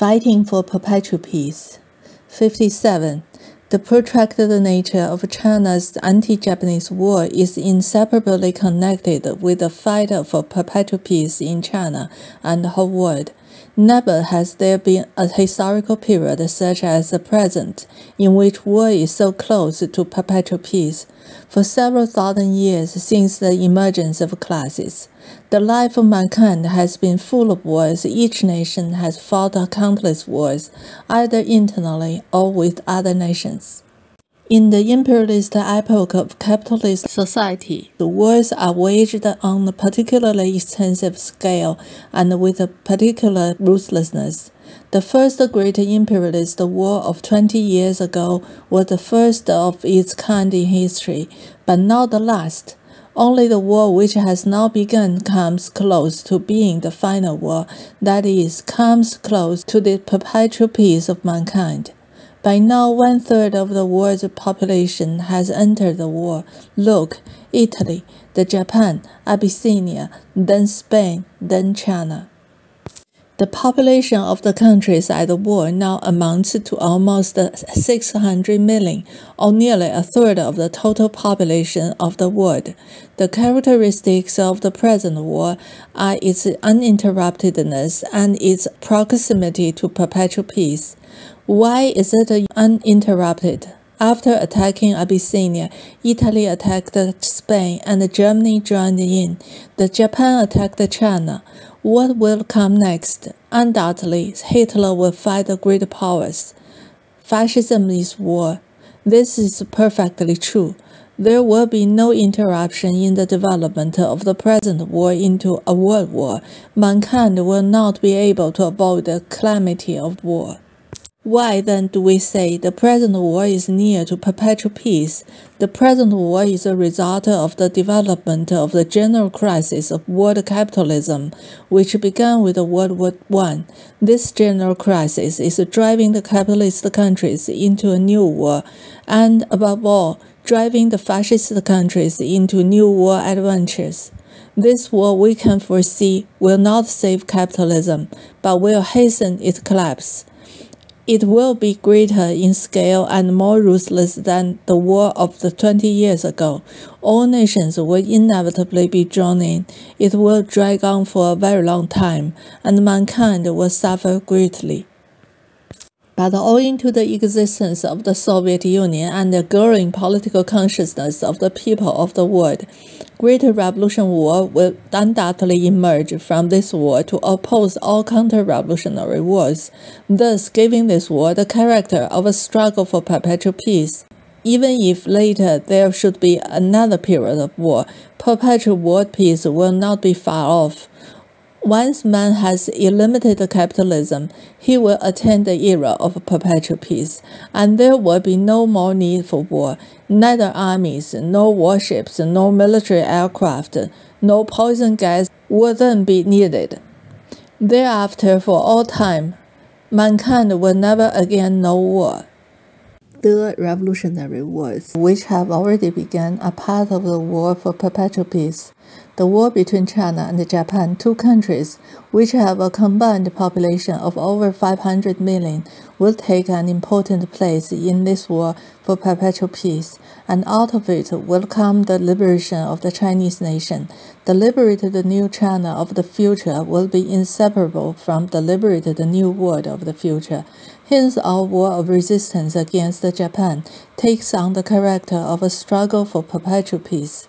Fighting for perpetual peace. 57. The protracted nature of China's anti-Japanese war is inseparably connected with the fight for perpetual peace in China and the whole world. Never has there been a historical period such as the present, in which war is so close to perpetual peace. For several thousand years since the emergence of classes, the life of mankind has been full of wars. Each nation has fought countless wars, either internally or with other nations. In the imperialist epoch of capitalist society, the wars are waged on a particularly extensive scale and with a particular ruthlessness. The first great imperialist war of 20 years ago was the first of its kind in history, but not the last. Only the war which has now begun comes close to being the final war, that is, comes close to the perpetual peace of mankind. By now, 1/3 of the world's population has entered the war. Look, Italy, then Japan, Abyssinia, then Spain, then China. The population of the countries at the war now amounts to almost 600 million, or nearly 1/3 of the total population of the world. The characteristics of the present war are its uninterruptedness and its proximity to perpetual peace. Why is it uninterrupted? After attacking Abyssinia, Italy attacked Spain and Germany joined in. Japan attacked China. What will come next? Undoubtedly, Hitler will fight the great powers. Fascism is war. This is perfectly true. There will be no interruption in the development of the present war into a world war. Mankind will not be able to avoid the calamity of war. Why then do we say the present war is near to perpetual peace? The present war is a result of the development of the general crisis of world capitalism, which began with World War I. This general crisis is driving the capitalist countries into a new war, and above all, driving the fascist countries into new war adventures. This war, we can foresee, will not save capitalism, but will hasten its collapse. It will be greater in scale and more ruthless than the war of the 20 years ago. All nations will inevitably be drawn in. It will drag on for a very long time, and mankind will suffer greatly. But owing to the existence of the Soviet Union and the growing political consciousness of the people of the world, Great Revolution War will undoubtedly emerge from this war to oppose all counter-revolutionary wars, thus giving this war the character of a struggle for perpetual peace. Even if later there should be another period of war, perpetual world peace will not be far off. Once man has eliminated capitalism, he will attain the era of perpetual peace, and there will be no more need for war. Neither armies, nor warships, nor military aircraft, no poison gas will then be needed. Thereafter, for all time, mankind will never again know war. The revolutionary wars, which have already begun, are part of the war for perpetual peace. The war between China and Japan, two countries which have a combined population of over 500 million, will take an important place in this war for perpetual peace, and out of it will come the liberation of the Chinese nation. The liberated new China of the future will be inseparable from the liberated new world of the future. Hence, our war of resistance against Japan takes on the character of a struggle for perpetual peace.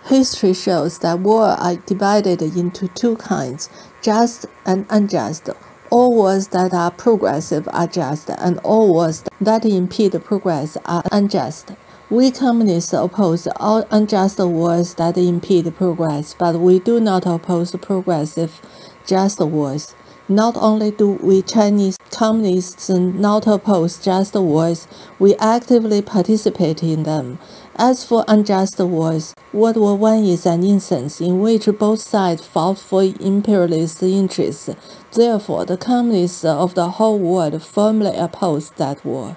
History shows that wars are divided into two kinds, just and unjust. All wars that are progressive are just, and all wars that impede progress are unjust. We communists oppose all unjust wars that impede progress, but we do not oppose progressive, just wars. Not only do we Chinese communists not oppose just wars, we actively participate in them. As for unjust wars, World War I is an instance in which both sides fought for imperialist interests. Therefore, the communists of the whole world firmly oppose that war.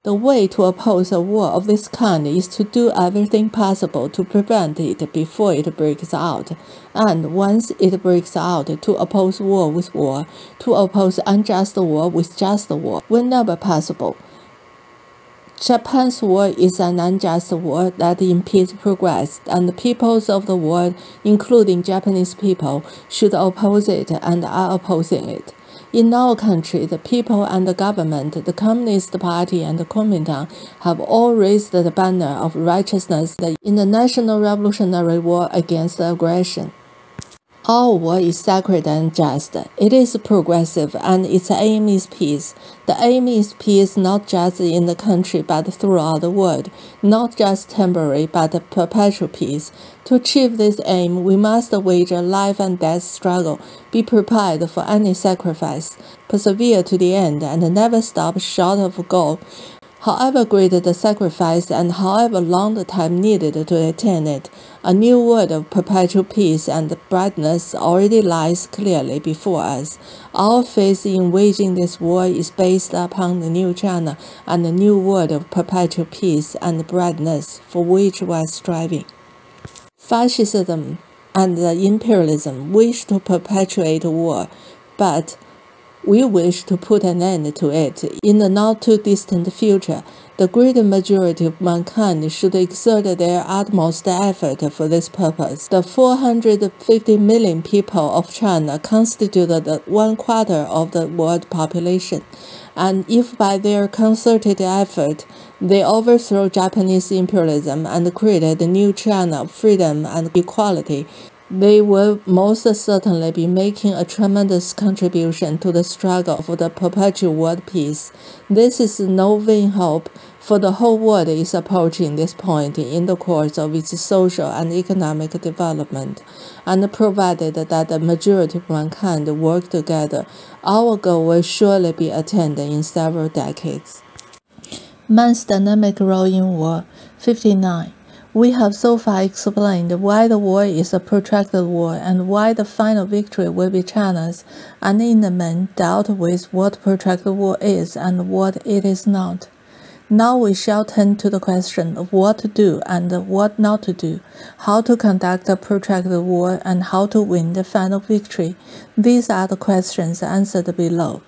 The way to oppose a war of this kind is to do everything possible to prevent it before it breaks out, and once it breaks out, to oppose war with war, to oppose unjust war with just war, whenever possible. Japan's war is an unjust war that impedes progress, and the peoples of the world, including Japanese people, should oppose it and are opposing it. In our country, the people and the government, the Communist Party and the Kuomintang have all raised the banner of righteousness in the National Revolutionary War against aggression. Our war is sacred and just. It is progressive, and its aim is peace. The aim is peace not just in the country but throughout the world, not just temporary but perpetual peace. To achieve this aim, we must wage a life and death struggle, be prepared for any sacrifice, persevere to the end, and never stop short of goal. However great the sacrifice and however long the time needed to attain it, a new world of perpetual peace and brightness already lies clearly before us. Our faith in waging this war is based upon the new China and the new world of perpetual peace and brightness for which we are striving. Fascism and imperialism wish to perpetuate war, but we wish to put an end to it in the not-too-distant future. The great majority of mankind should exert their utmost effort for this purpose. The 450 million people of China constitute 1/4 of the world population, and if by their concerted effort they overthrow Japanese imperialism and create a new China of freedom and equality, they will most certainly be making a tremendous contribution to the struggle for the perpetual world peace. This is no vain hope, for the whole world is approaching this point in the course of its social and economic development, and provided that the majority of mankind work together, our goal will surely be attained in several decades. Man's dynamic role in war. 59. We have so far explained why the war is a protracted war and why the final victory will be China's, and in the main dealt with what protracted war is and what it is not. Now we shall turn to the question of what to do and what not to do, how to conduct a protracted war, and how to win the final victory. These are the questions answered below.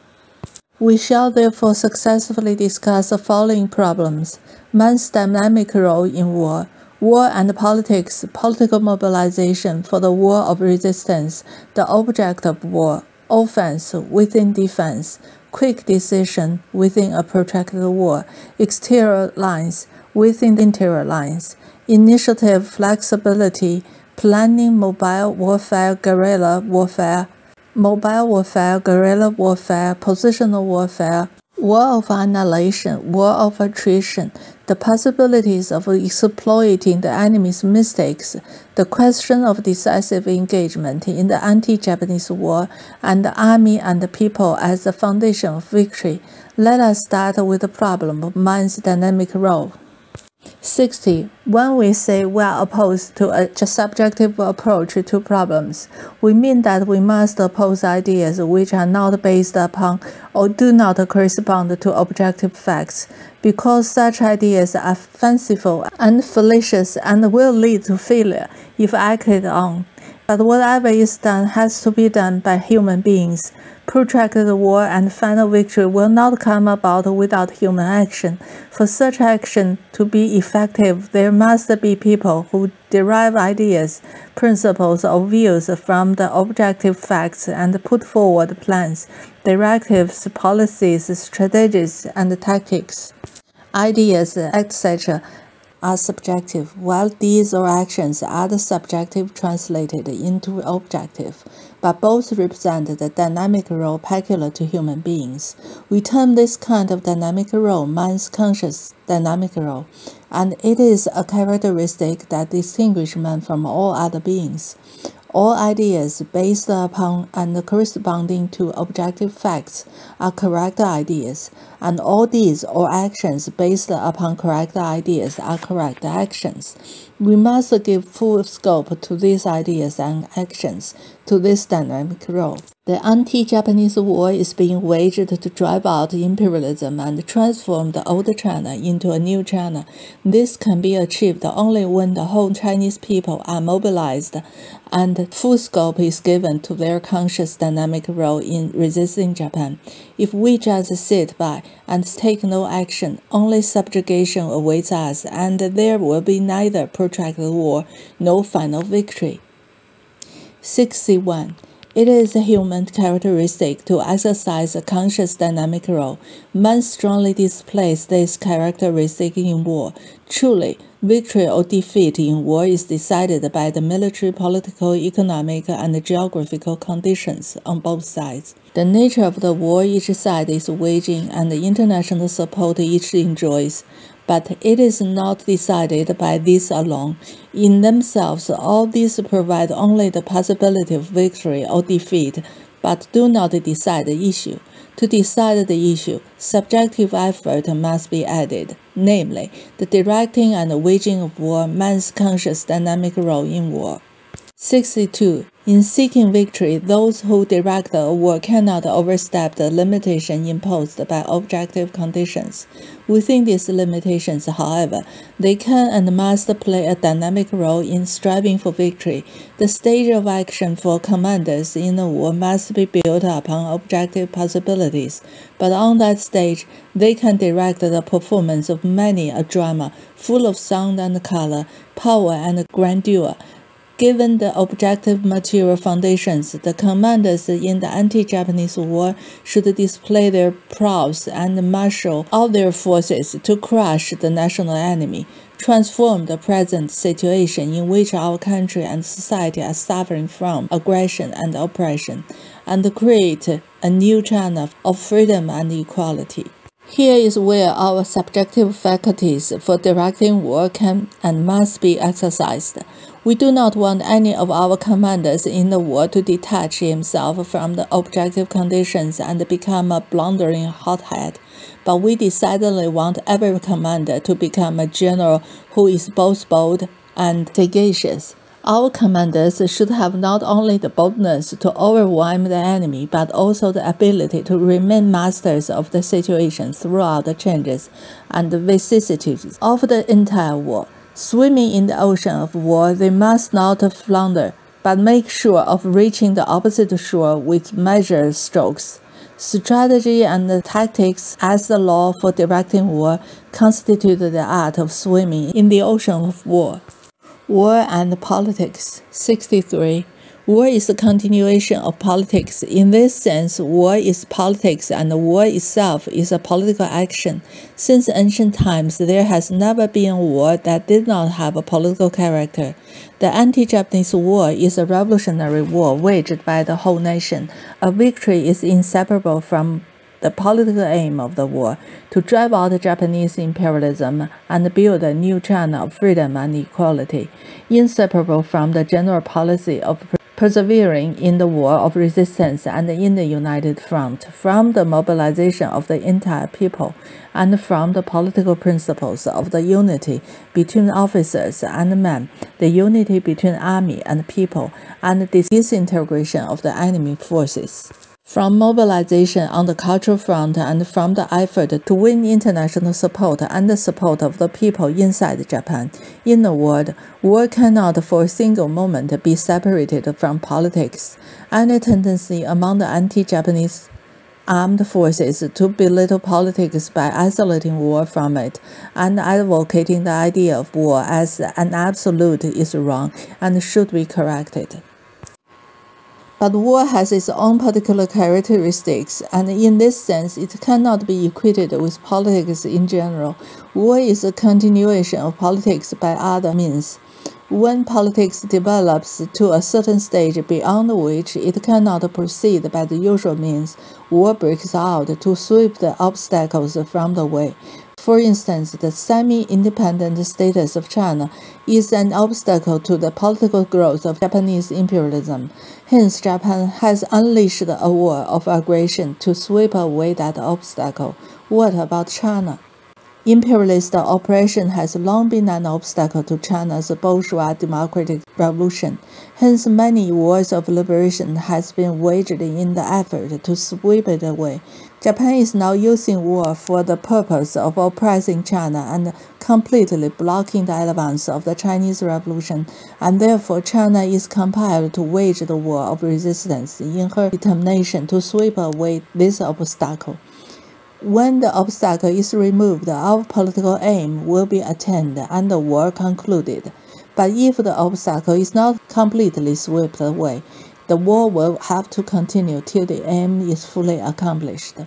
We shall therefore successfully discuss the following problems: man's dynamic role in war, war and politics, political mobilization for the war of resistance, the object of war, offense within defense, quick decision within a protracted war, exterior lines within interior lines, initiative, flexibility, planning, mobile warfare, guerrilla warfare, positional warfare, war of annihilation, war of attrition, the possibilities of exploiting the enemy's mistakes, the question of decisive engagement in the anti-Japanese war, and the army and the people as the foundation of victory. Let us start with the problem of man's dynamic role. 60. When we say we are opposed to a subjective approach to problems, we mean that we must oppose ideas which are not based upon or do not correspond to objective facts, because such ideas are fanciful and fallacious and will lead to failure if acted on. But whatever is done has to be done by human beings. Protracted war and final victory will not come about without human action. For such action to be effective, there must be people who derive ideas, principles, or views from the objective facts and put forward plans, directives, policies, strategies, and tactics. Ideas, etc. are subjective, while deeds or actions are the subjective translated into objective, but both represent the dynamic role peculiar to human beings. We term this kind of dynamic role man's conscious dynamic role, and it is a characteristic that distinguishes man from all other beings. All ideas based upon and corresponding to objective facts are correct ideas, and all deeds or actions based upon correct ideas are correct actions. We must give full scope to these ideas and actions, to this dynamic role. The anti-Japanese war is being waged to drive out imperialism and transform the old China into a new China. This can be achieved only when the whole Chinese people are mobilized and full scope is given to their conscious dynamic role in resisting Japan. If we just sit by and take no action, only subjugation awaits us, and there will be neither protracted war nor final victory. 61. It is a human characteristic to exercise a conscious dynamic role. Man strongly displays this characteristic in war. Truly, victory or defeat in war is decided by the military, political, economic, and geographical conditions on both sides. The nature of the war each side is waging and the international support each enjoys. But it is not decided by these alone. In themselves, all these provide only the possibility of victory or defeat, but do not decide the issue. To decide the issue, subjective effort must be added, namely, the directing and waging of war, man's conscious dynamic role in war. 62. In seeking victory, those who direct a war cannot overstep the limitation imposed by objective conditions. Within these limitations, however, they can and must play a dynamic role in striving for victory. The stage of action for commanders in a war must be built upon objective possibilities, but on that stage, they can direct the performance of many a drama full of sound and color, power and grandeur. Given the objective material foundations, the commanders in the anti-Japanese war should display their prowess and marshal all their forces to crush the national enemy, transform the present situation in which our country and society are suffering from aggression and oppression, and create a new China of freedom and equality. Here is where our subjective faculties for directing war can and must be exercised. We do not want any of our commanders in the war to detach himself from the objective conditions and become a blundering hothead, but we decidedly want every commander to become a general who is both bold and sagacious. Our commanders should have not only the boldness to overwhelm the enemy, but also the ability to remain masters of the situation throughout the changes and vicissitudes of the entire war. Swimming in the ocean of war, they must not flounder, but make sure of reaching the opposite shore with measured strokes. Strategy and tactics as the law for directing war constitute the art of swimming in the ocean of war. War and politics. 63. War is a continuation of politics. In this sense, war is politics and war itself is a political action. Since ancient times, there has never been a war that did not have a political character. The anti-Japanese war is a revolutionary war waged by the whole nation. A victory is inseparable from the political aim of the war, to drive out Japanese imperialism and build a new China of freedom and equality, inseparable from the general policy of persevering in the war of resistance and in the united front, from the mobilization of the entire people, and from the political principles of the unity between officers and men, the unity between army and people, and the disintegration of the enemy forces. From mobilization on the cultural front and from the effort to win international support and the support of the people inside Japan. In a word, war cannot for a single moment be separated from politics. Any tendency among the anti-Japanese armed forces to belittle politics by isolating war from it and advocating the idea of war as an absolute is wrong and should be corrected. But war has its own particular characteristics, and in this sense, it cannot be equated with politics in general. War is a continuation of politics by other means. When politics develops to a certain stage beyond which it cannot proceed by the usual means, war breaks out to sweep the obstacles from the way. For instance, the semi-independent status of China is an obstacle to the political growth of Japanese imperialism. Hence, Japan has unleashed a war of aggression to sweep away that obstacle. What about China? Imperialist oppression has long been an obstacle to China's bourgeois democratic revolution. Hence, many wars of liberation has been waged in the effort to sweep it away. Japan is now using war for the purpose of oppressing China and completely blocking the advance of the Chinese Revolution, and therefore China is compelled to wage the war of resistance in her determination to sweep away this obstacle. When the obstacle is removed, our political aim will be attained and the war concluded. But if the obstacle is not completely swept away, the war will have to continue till the aim is fully accomplished.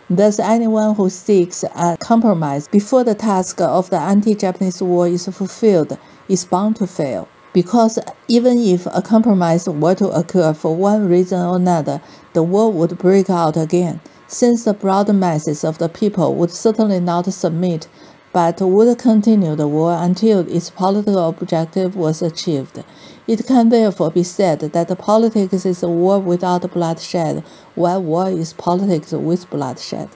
Thus, anyone who seeks a compromise before the task of the anti-Japanese war is fulfilled is bound to fail. Because even if a compromise were to occur for one reason or another, the war would break out again, since the broad masses of the people would certainly not submit, but would continue the war until its political objective was achieved. It can therefore be said that politics is a war without bloodshed, while war is politics with bloodshed.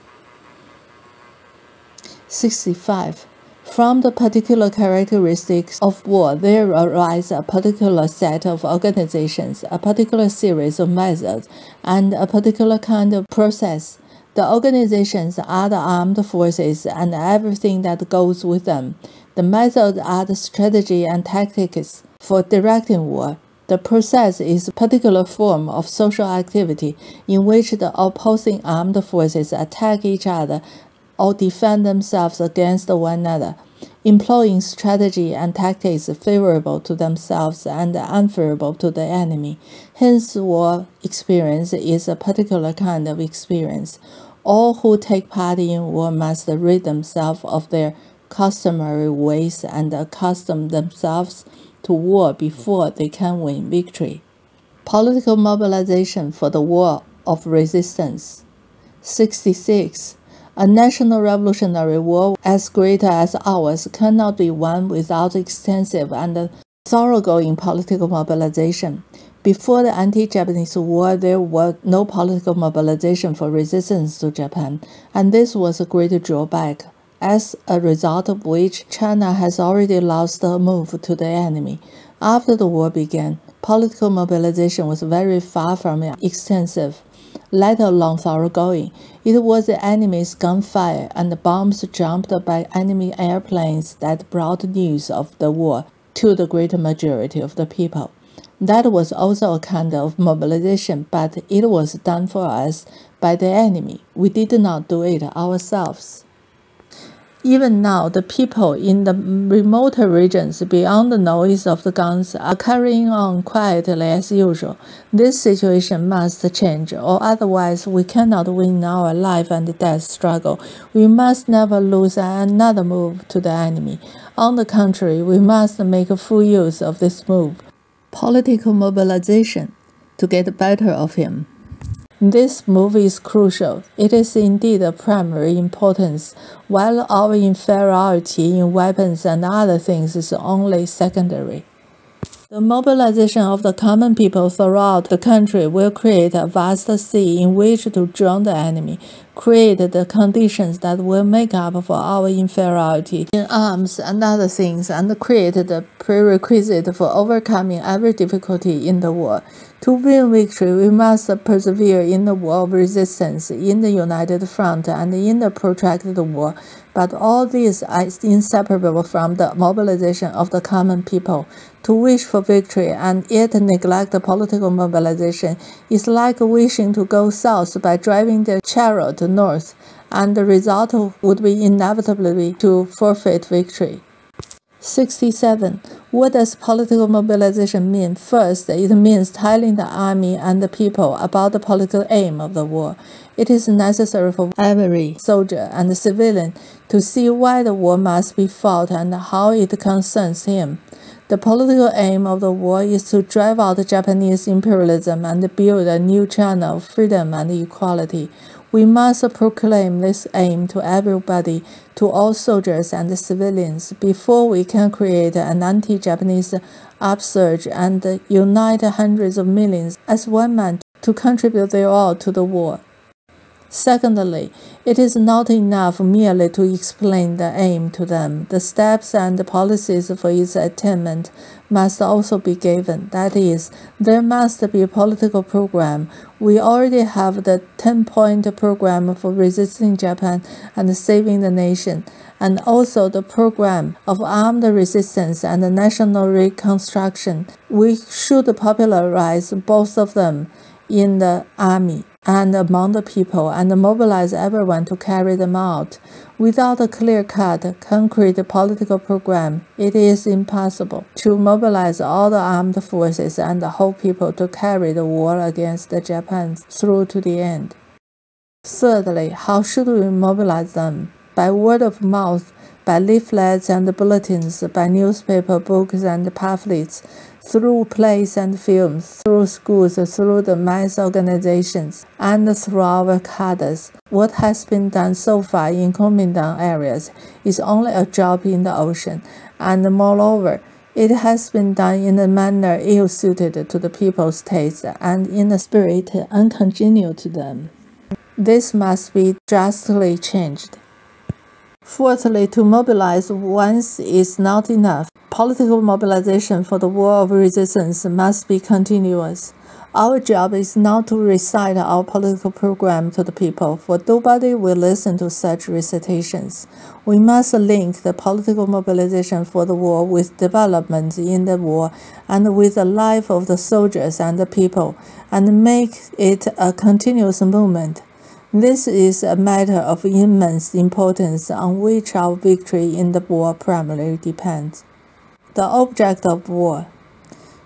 65. From the particular characteristics of war, there arise a particular set of organizations, a particular series of methods, and a particular kind of process. The organizations are the armed forces and everything that goes with them. The methods are the strategy and tactics for directing war. The process is a particular form of social activity in which the opposing armed forces attack each other or defend themselves against one another, employing strategy and tactics favorable to themselves and unfavorable to the enemy. Hence, war experience is a particular kind of experience. All who take part in war must rid themselves of their customary ways and accustom themselves to war before they can win victory. Political mobilization for the war of resistance. 66. A national revolutionary war as great as ours cannot be won without extensive and thoroughgoing political mobilization. Before the anti-Japanese war, there was no political mobilization for resistance to Japan, and this was a great drawback, as a result of which China has already lost a move to the enemy. After the war began, political mobilization was very far from extensive, let alone thoroughgoing. It was the enemy's gunfire and bombs dropped by enemy airplanes that brought news of the war to the great majority of the people. That was also a kind of mobilization, but it was done for us by the enemy. We did not do it ourselves. Even now, the people in the remoter regions beyond the noise of the guns are carrying on quietly as usual. This situation must change, or otherwise we cannot win our life and death struggle. We must never lose another move to the enemy. On the contrary, we must make full use of this move. Political mobilization to get the better of him. This move is crucial. It is indeed of primary importance, while our inferiority in weapons and other things is only secondary. The mobilization of the common people throughout the country will create a vast sea in which to drown the enemy, create the conditions that will make up for our inferiority in arms and other things, and create the prerequisite for overcoming every difficulty in the war. To win victory, we must persevere in the war of resistance, in the united front, and in the protracted war. But all these are inseparable from the mobilization of the common people. To wish for victory and yet neglect the political mobilization is like wishing to go south by driving the chariot north, and the result would be inevitably to forfeit victory. 67. What does political mobilization mean? First, it means telling the army and the people about the political aim of the war. It is necessary for every soldier and civilian to see why the war must be fought and how it concerns him. The political aim of the war is to drive out Japanese imperialism and build a new China of freedom and equality. We must proclaim this aim to everybody, to all soldiers and civilians, before we can create an anti-Japanese upsurge and unite hundreds of millions as one man to contribute their all to the war. Secondly, it is not enough merely to explain the aim to them. The steps and the policies for its attainment must also be given. That is, there must be a political program. We already have the 10-point program for resisting Japan and saving the nation, and also the program of armed resistance and national reconstruction. We should popularize both of them in the army and among the people and mobilize everyone to carry them out. Without a clear-cut, concrete political program, it is impossible to mobilize all the armed forces and the whole people to carry the war against Japan through to the end. Thirdly, how should we mobilize them? By word of mouth, by leaflets and bulletins, by newspaper, books, and pamphlets, through plays and films, through schools, through the mass organizations, and through our cadres. What has been done so far in Kuomintang areas is only a drop in the ocean, and moreover, it has been done in a manner ill-suited to the people's taste and in a spirit uncongenial to them. This must be drastically changed. Fourthly, to mobilize once is not enough. Political mobilization for the war of resistance must be continuous. Our job is not to recite our political program to the people, for nobody will listen to such recitations. We must link the political mobilization for the war with development in the war and with the life of the soldiers and the people, and make it a continuous movement. This is a matter of immense importance on which our victory in the war primarily depends. The object of war.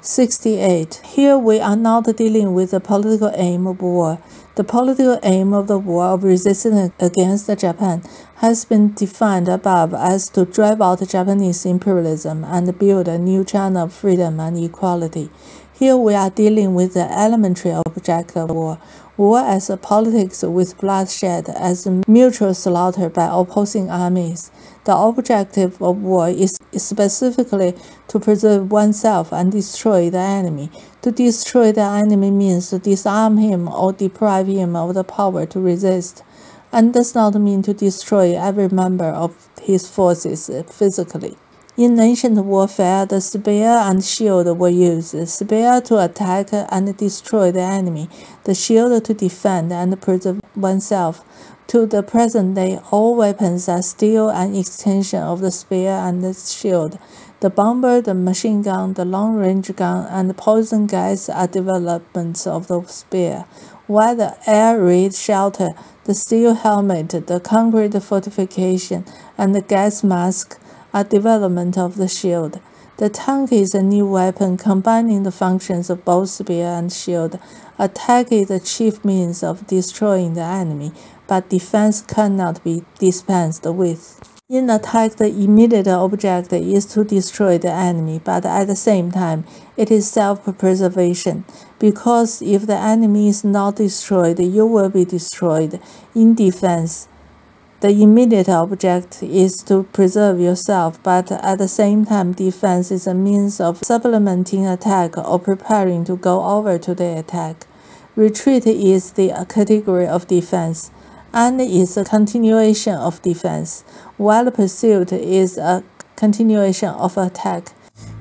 68. Here we are not dealing with the political aim of war. The political aim of the war of resistance against Japan has been defined above as to drive out Japanese imperialism and build a new China of freedom and equality. Here we are dealing with the elementary object of war. War as a politics with bloodshed, as mutual slaughter by opposing armies. The objective of war is specifically to preserve oneself and destroy the enemy. To destroy the enemy means to disarm him or deprive him of the power to resist, and does not mean to destroy every member of his forces physically. In ancient warfare, the spear and shield were used, the spear to attack and destroy the enemy, the shield to defend and preserve oneself. To the present day, all weapons are still an extension of the spear and the shield. The bomber, the machine gun, the long-range gun, and the poison gas are developments of the spear, while the air raid shelter, the steel helmet, the concrete fortification, and the gas mask are development of the shield. The tank is a new weapon combining the functions of both spear and shield. Attack is the chief means of destroying the enemy, but defense cannot be dispensed with. In attack, the immediate object is to destroy the enemy, but at the same time, it is self-preservation, because if the enemy is not destroyed, you will be destroyed. In defense, the immediate object is to preserve yourself, but at the same time, defense is a means of supplementing attack or preparing to go over to the attack. Retreat is the category of defense, and is a continuation of defense, while pursuit is a continuation of attack.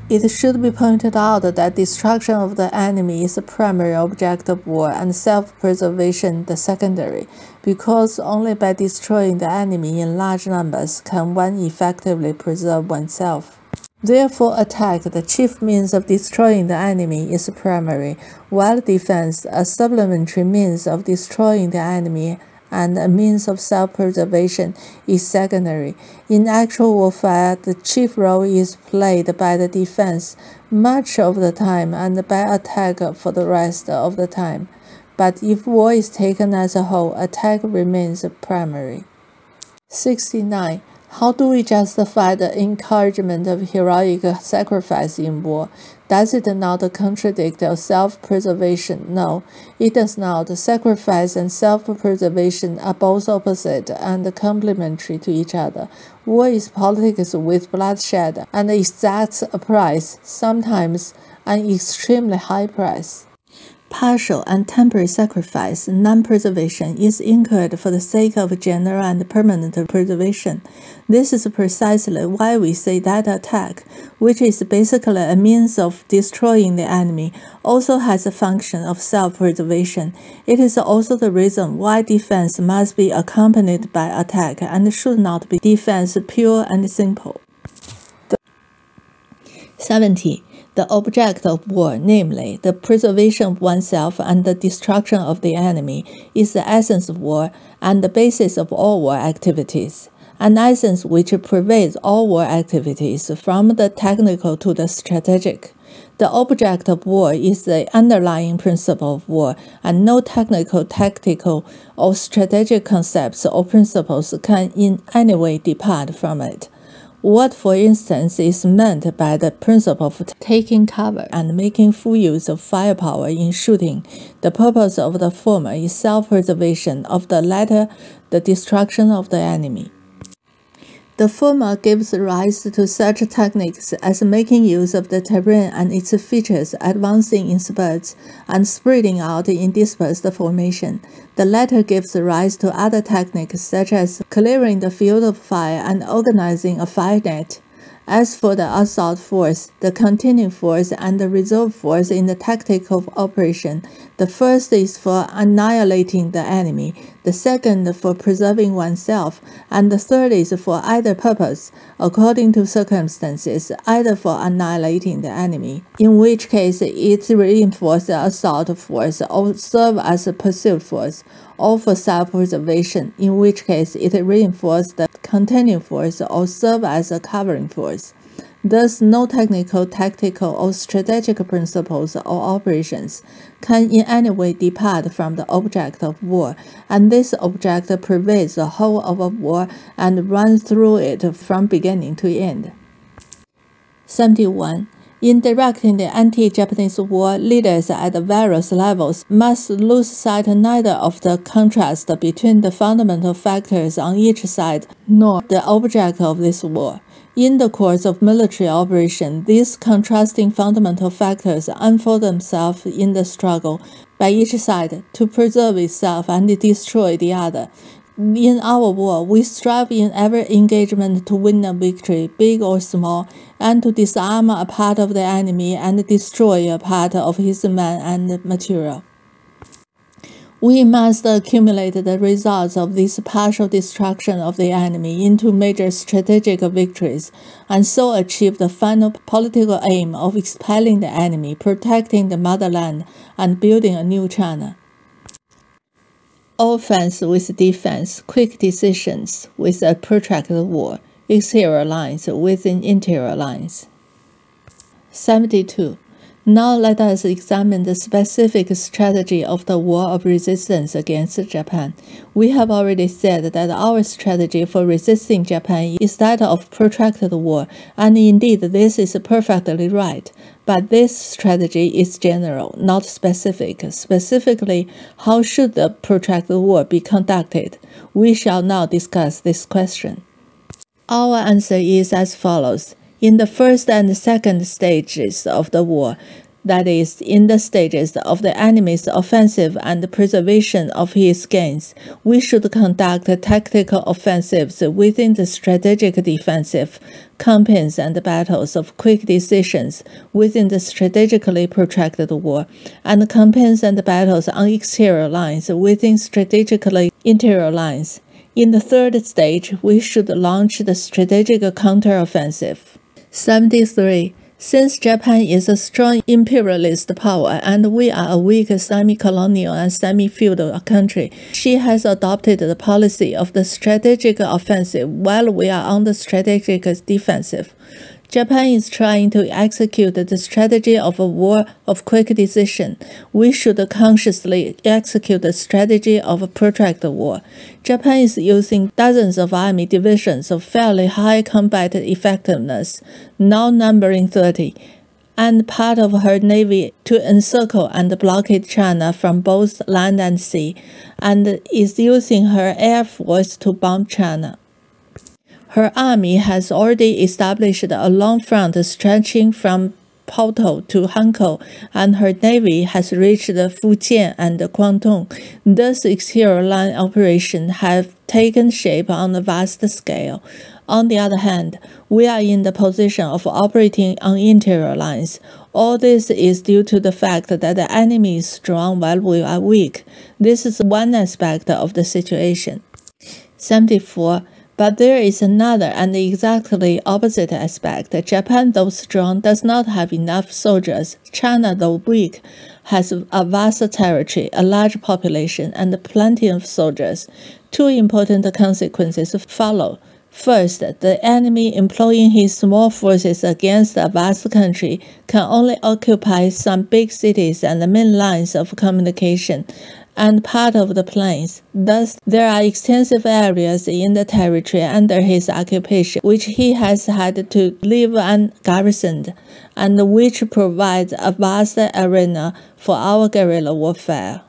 It should be pointed out that destruction of the enemy is the primary object of war and self-preservation the secondary, because only by destroying the enemy in large numbers can one effectively preserve oneself. Therefore, attack, the chief means of destroying the enemy, is primary, while defense, a supplementary means of destroying the enemy and a means of self-preservation, is secondary. In actual warfare, the chief role is played by the defense much of the time and by attack for the rest of the time. But if war is taken as a whole, attack remains primary. 69. How do we justify the encouragement of heroic sacrifice in war? Does it not contradict self-preservation? No, it does not. Sacrifice and self-preservation are both opposite and complementary to each other. War is politics with bloodshed and exacts a price, sometimes an extremely high price. partial and temporary sacrifice, non-preservation, is incurred for the sake of general and permanent preservation. This is precisely why we say that attack, which is basically a means of destroying the enemy, also has a function of self-preservation. It is also the reason why defense must be accompanied by attack and should not be defense pure and simple. 70. The object of war, namely, the preservation of oneself and the destruction of the enemy, is the essence of war and the basis of all war activities, an essence which pervades all war activities from the technical to the strategic. The object of war is the underlying principle of war, and no technical, tactical, or strategic concepts or principles can in any way depart from it. What, for instance, is meant by the principle of taking cover and making full use of firepower in shooting? The purpose of the former is self-preservation, of the latter, the destruction of the enemy. The former gives rise to such techniques as making use of the terrain and its features, advancing in spurts, and spreading out in dispersed formation. The latter gives rise to other techniques such as clearing the field of fire and organizing a fire net. As for the assault force, the containing force, and the reserve force in the tactical operation, the first is for annihilating the enemy, the second for preserving oneself, and the third is for either purpose, according to circumstances, either for annihilating the enemy, in which case it reinforces the assault force or serve as a pursuit force, or for self-preservation, in which case it reinforces the containing force or serve as a covering force. Thus, no technical, tactical, or strategic principles or operations can in any way depart from the object of war, and this object pervades the whole of a war and runs through it from beginning to end. 71. In directing the anti-Japanese war, leaders at various levels must lose sight neither of the contrast between the fundamental factors on each side nor the object of this war. In the course of military operation, these contrasting fundamental factors unfold themselves in the struggle by each side to preserve itself and destroy the other. In our war, we strive in every engagement to win a victory, big or small, and to disarm a part of the enemy and destroy a part of his men and material. We must accumulate the results of this partial destruction of the enemy into major strategic victories, and so achieve the final political aim of expelling the enemy, protecting the motherland, and building a new China. Offense with defense, quick decisions with a protracted war, exterior lines within interior lines. 72. Now let us examine the specific strategy of the war of resistance against Japan. We have already said that our strategy for resisting Japan is that of protracted war, and indeed this is perfectly right. But this strategy is general, not specific. Specifically, how should the protracted war be conducted? We shall now discuss this question. Our answer is as follows. In the first and second stages of the war, that is, in the stages of the enemy's offensive and preservation of his gains, we should conduct tactical offensives within the strategic defensive, campaigns and battles of quick decisions within the strategically protracted war, and campaigns and battles on exterior lines within strategically interior lines. In the third stage, we should launch the strategic counteroffensive. 73. Since Japan is a strong imperialist power and we are a weak semi-colonial and semi-feudal country, she has adopted the policy of the strategic offensive while we are on the strategic defensive. Japan is trying to execute the strategy of a war of quick decision. We should consciously execute the strategy of a protracted war. Japan is using dozens of army divisions of fairly high combat effectiveness, now numbering 30, and part of her navy to encircle and blockade China from both land and sea, and is using her air force to bomb China. Her army has already established a long front stretching from portal to Hankou, and her navy has reached Fujian and Guangdong. Thus, exterior line operations have taken shape on a vast scale. On the other hand, we are in the position of operating on interior lines. All this is due to the fact that the enemy is strong while we are weak. This is one aspect of the situation. 74. But there is another and exactly opposite aspect. Japan, though strong, does not have enough soldiers. China, though weak, has a vast territory, a large population, and plenty of soldiers. Two important consequences follow. First, the enemy employing his small forces against a vast country can only occupy some big cities and the main lines of communication and part of the plains. Thus, there are extensive areas in the territory under his occupation which he has had to leave ungarrisoned, and which provides a vast arena for our guerrilla warfare.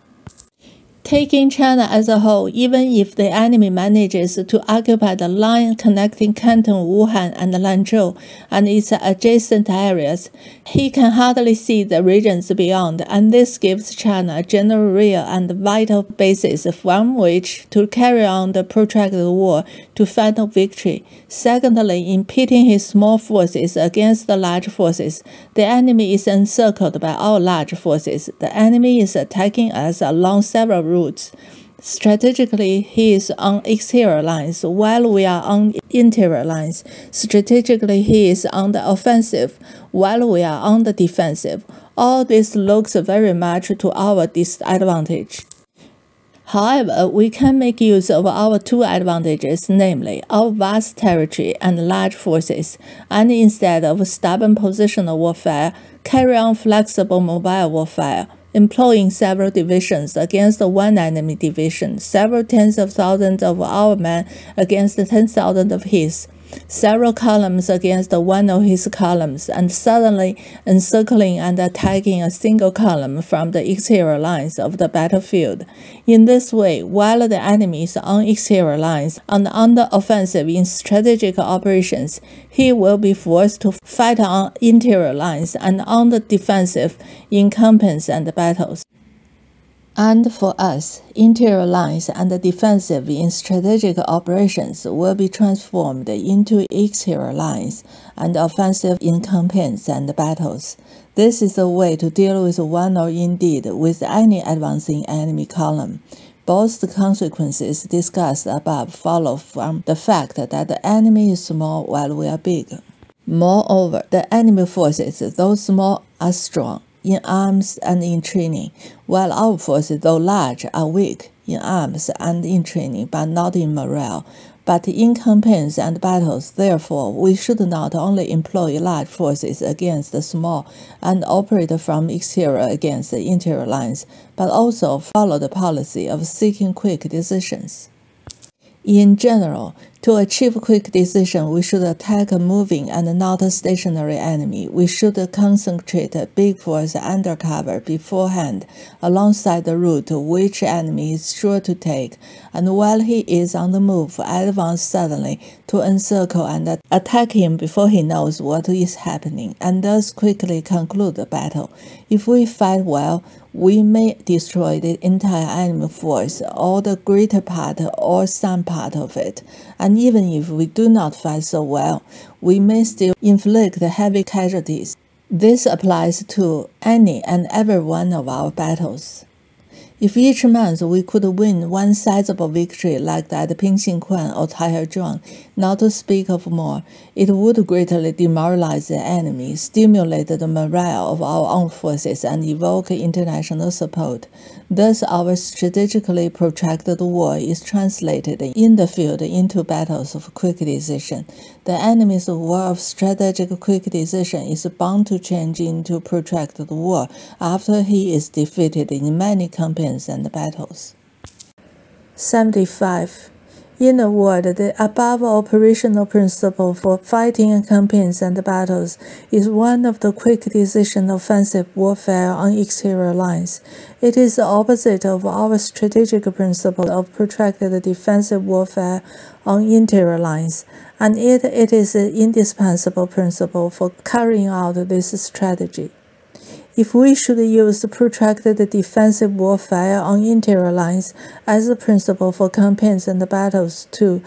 Taking China as a whole, even if the enemy manages to occupy the line connecting Canton, Wuhan, and Lanzhou and its adjacent areas, he can hardly see the regions beyond, and this gives China a general real and vital basis from which to carry on the protracted war to final victory. Secondly, in pitting his small forces against the large forces, the enemy is encircled by our large forces. The enemy is attacking us along several routes. Strategically, he is on exterior lines, while we are on interior lines. Strategically, he is on the offensive, while we are on the defensive. All this looks very much to our disadvantage. However, we can make use of our two advantages, namely our vast territory and large forces, and instead of stubborn positional warfare, carry on flexible mobile warfare, employing several divisions against one enemy division, several tens of thousands of our men against 10,000 of his, several columns against one of his columns, and suddenly encircling and attacking a single column from the exterior lines of the battlefield. In this way, while the enemy is on exterior lines and on the offensive in strategic operations, he will be forced to fight on interior lines and on the defensive in campaigns and battles. And for us, interior lines and the defensive in strategic operations will be transformed into exterior lines and offensive in campaigns and battles. This is the way to deal with one or indeed with any advancing enemy column. Both the consequences discussed above follow from the fact that the enemy is small while we are big. Moreover, the enemy forces, though small, are strong in arms and in training, while our forces, though large, are weak in arms and in training, but not in morale. But in campaigns and battles, therefore, we should not only employ large forces against the small and operate from exterior against the interior lines, but also follow the policy of seeking quick decisions. In general, to achieve quick decision, we should attack a moving and not a stationary enemy. We should concentrate a big force under cover beforehand alongside the route which enemy is sure to take, and while he is on the move, advance suddenly to encircle and attack him before he knows what is happening, and thus quickly conclude the battle. If we fight well, we may destroy the entire enemy force, or the greater part or some part of it, and even if we do not fight so well, we may still inflict heavy casualties. This applies to any and every one of our battles. If each month we could win one sizable victory like that at Pingxingquan or Taihezhuang, not to speak of more, it would greatly demoralize the enemy, stimulate the morale of our own forces, and evoke international support. Thus, our strategically protracted war is translated in the field into battles of quick decision. The enemy's war of strategic quick decision is bound to change into protracted war after he is defeated in many campaigns and battles. 75. In a word, the above operational principle for fighting campaigns and battles is one of the quick decision offensive warfare on exterior lines. It is the opposite of our strategic principle of protracted defensive warfare on interior lines, and it is an indispensable principle for carrying out this strategy. If we should use protracted defensive warfare on interior lines as a principle for campaigns and battles too,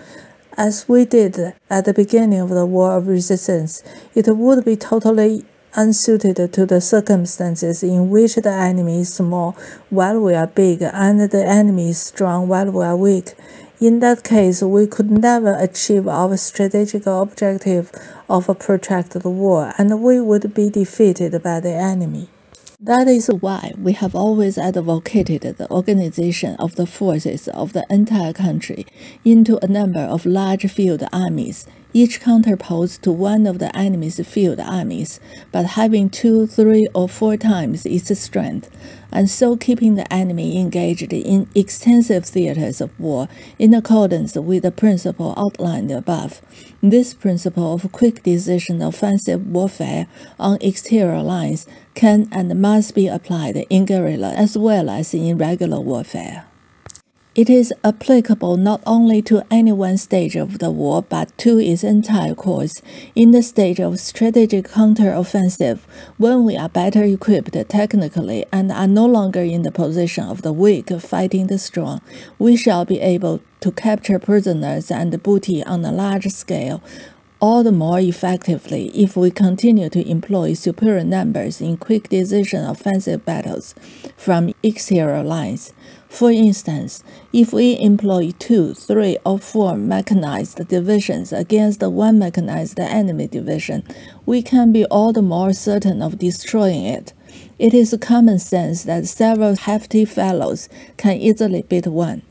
as we did at the beginning of the War of Resistance, it would be totally unsuited to the circumstances in which the enemy is small while we are big and the enemy is strong while we are weak. In that case, we could never achieve our strategic objective of a protracted war, and we would be defeated by the enemy. That is why we have always advocated the organization of the forces of the entire country into a number of large field armies, each counterposed to one of the enemy's field armies, but having 2, 3, or 4 times its strength, and so keeping the enemy engaged in extensive theaters of war in accordance with the principle outlined above. This principle of quick decision offensive warfare on exterior lines can and must be applied in guerrilla as well as in regular warfare. It is applicable not only to any one stage of the war, but to its entire course. In the stage of strategic counteroffensive, when we are better equipped technically and are no longer in the position of the weak fighting the strong, we shall be able to capture prisoners and booty on a large scale, all the more effectively if we continue to employ superior numbers in quick decision offensive battles from exterior lines. For instance, if we employ 2, 3, or 4 mechanized divisions against 1 mechanized enemy division, we can be all the more certain of destroying it. It is common sense that several hefty fellows can easily beat one.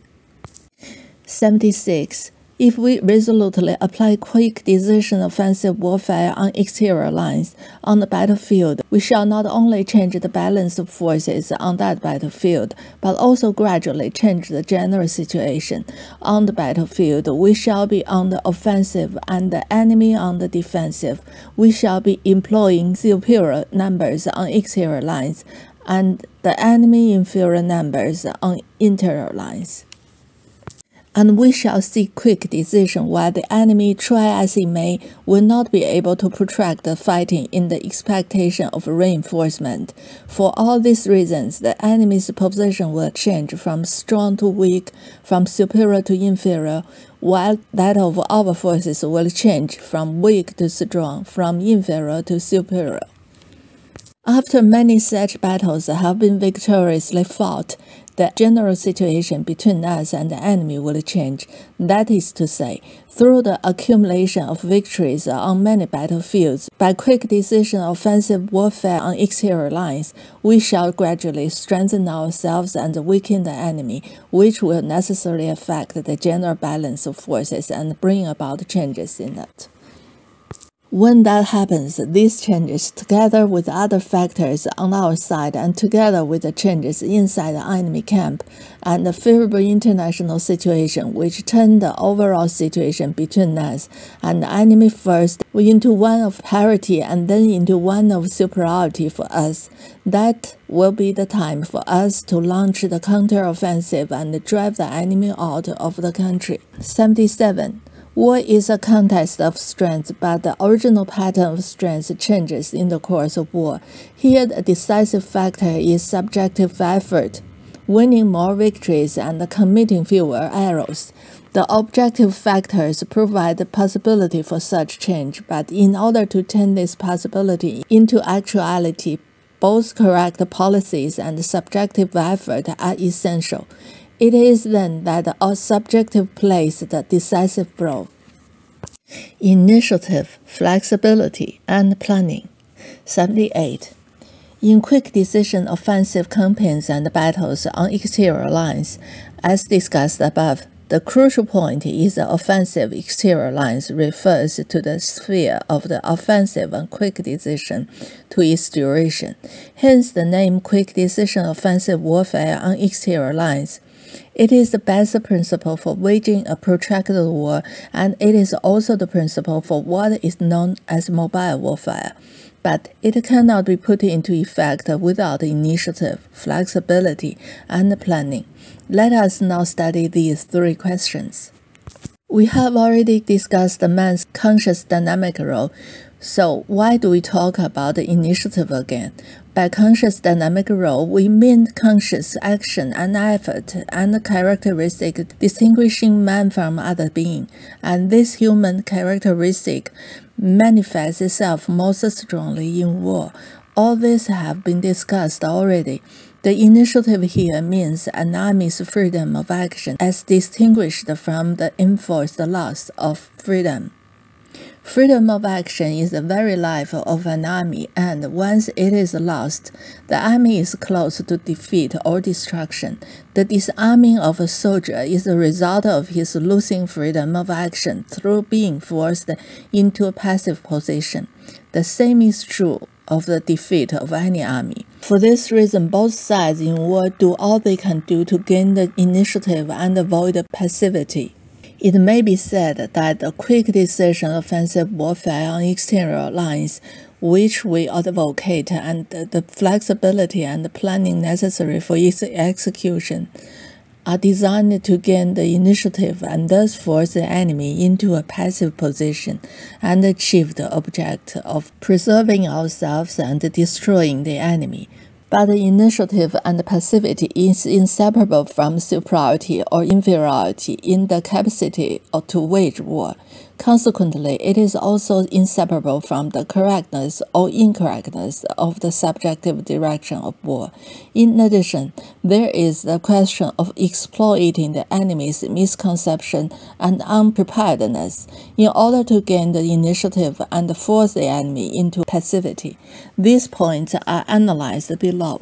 76. If we resolutely apply quick decision offensive warfare on exterior lines on the battlefield, we shall not only change the balance of forces on that battlefield, but also gradually change the general situation. On the battlefield, we shall be on the offensive and the enemy on the defensive. We shall be employing superior numbers on exterior lines and the enemy inferior numbers on interior lines. And we shall see quick decision while the enemy, try as he may, will not be able to protract the fighting in the expectation of reinforcement. For all these reasons, the enemy's position will change from strong to weak, from superior to inferior, while that of our forces will change from weak to strong, from inferior to superior. After many such battles have been victoriously fought, the general situation between us and the enemy will change. That is to say, through the accumulation of victories on many battlefields, by quick decision offensive warfare on exterior lines, we shall gradually strengthen ourselves and weaken the enemy, which will necessarily affect the general balance of forces and bring about changes in it. When that happens, these changes, together with other factors on our side and together with the changes inside the enemy camp and the favorable international situation which turn the overall situation between us and the enemy first into one of parity and then into one of superiority for us, that will be the time for us to launch the counteroffensive and drive the enemy out of the country. 77. War is a contest of strength, but the original pattern of strength changes in the course of war. Here, the decisive factor is subjective effort, winning more victories and committing fewer errors. The objective factors provide the possibility for such change, but in order to turn this possibility into actuality, both correct policies and subjective effort are essential. It is then that the subjective plays the decisive role. Initiative, flexibility, and planning. 78. In quick decision offensive campaigns and battles on exterior lines, as discussed above, the crucial point is the offensive exterior lines refers to the sphere of the offensive and quick decision to its duration. Hence the name quick decision offensive warfare on exterior lines. It is the best principle for waging a protracted war, and it is also the principle for what is known as mobile warfare. But it cannot be put into effect without initiative, flexibility, and planning. Let us now study these three questions. We have already discussed the man's conscious dynamic role, so why do we talk about the initiative again? By conscious dynamic role, we mean conscious action and effort and characteristic distinguishing man from other being, and this human characteristic manifests itself most strongly in war. All this have been discussed already. The initiative here means an army's freedom of action as distinguished from the enforced loss of freedom. Freedom of action is the very life of an army, and once it is lost, the army is close to defeat or destruction. The disarming of a soldier is the result of his losing freedom of action through being forced into a passive position. The same is true of the defeat of any army. For this reason, both sides in war do all they can do to gain the initiative and avoid passivity. It may be said that the quick decision offensive warfare on exterior lines, which we advocate, and the flexibility and planning necessary for its execution, are designed to gain the initiative and thus force the enemy into a passive position and achieve the object of preserving ourselves and destroying the enemy. But the initiative and passivity is inseparable from superiority or inferiority in the capacity to wage war. Consequently, it is also inseparable from the correctness or incorrectness of the subjective direction of war. In addition, there is the question of exploiting the enemy's misconception and unpreparedness in order to gain the initiative and force the enemy into passivity. These points are analyzed below.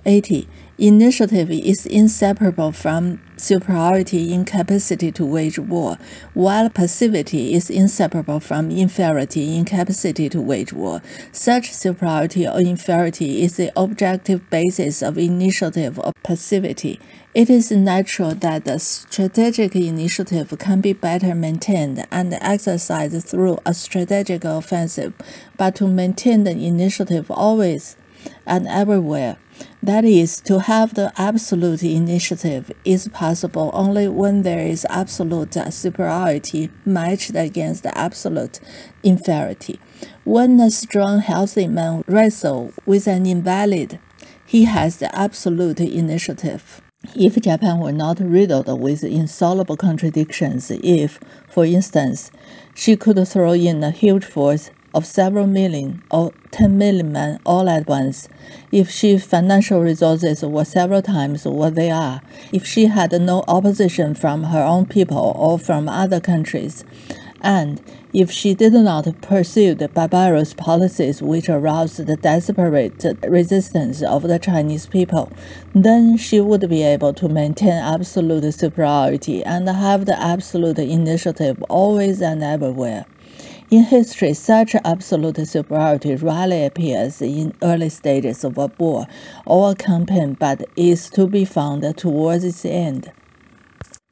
80. Initiative is inseparable from superiority in capacity to wage war, while passivity is inseparable from inferiority in capacity to wage war. Such superiority or inferiority is the objective basis of initiative or passivity. It is natural that the strategic initiative can be better maintained and exercised through a strategic offensive, but to maintain the initiative always and everywhere, that is, to have the absolute initiative, is possible only when there is absolute superiority matched against absolute inferiority. When a strong, healthy man wrestles with an invalid, he has the absolute initiative. If Japan were not riddled with insoluble contradictions, if, for instance, she could throw in a huge force of several million or 10 million men all at once, if she financial resources were several times what they are, if she had no opposition from her own people or from other countries, and if she did not pursue the barbarous policies which aroused the desperate resistance of the Chinese people, then she would be able to maintain absolute superiority and have the absolute initiative always and everywhere. In history, such absolute superiority rarely appears in early stages of a war or a campaign, but is to be found towards its end.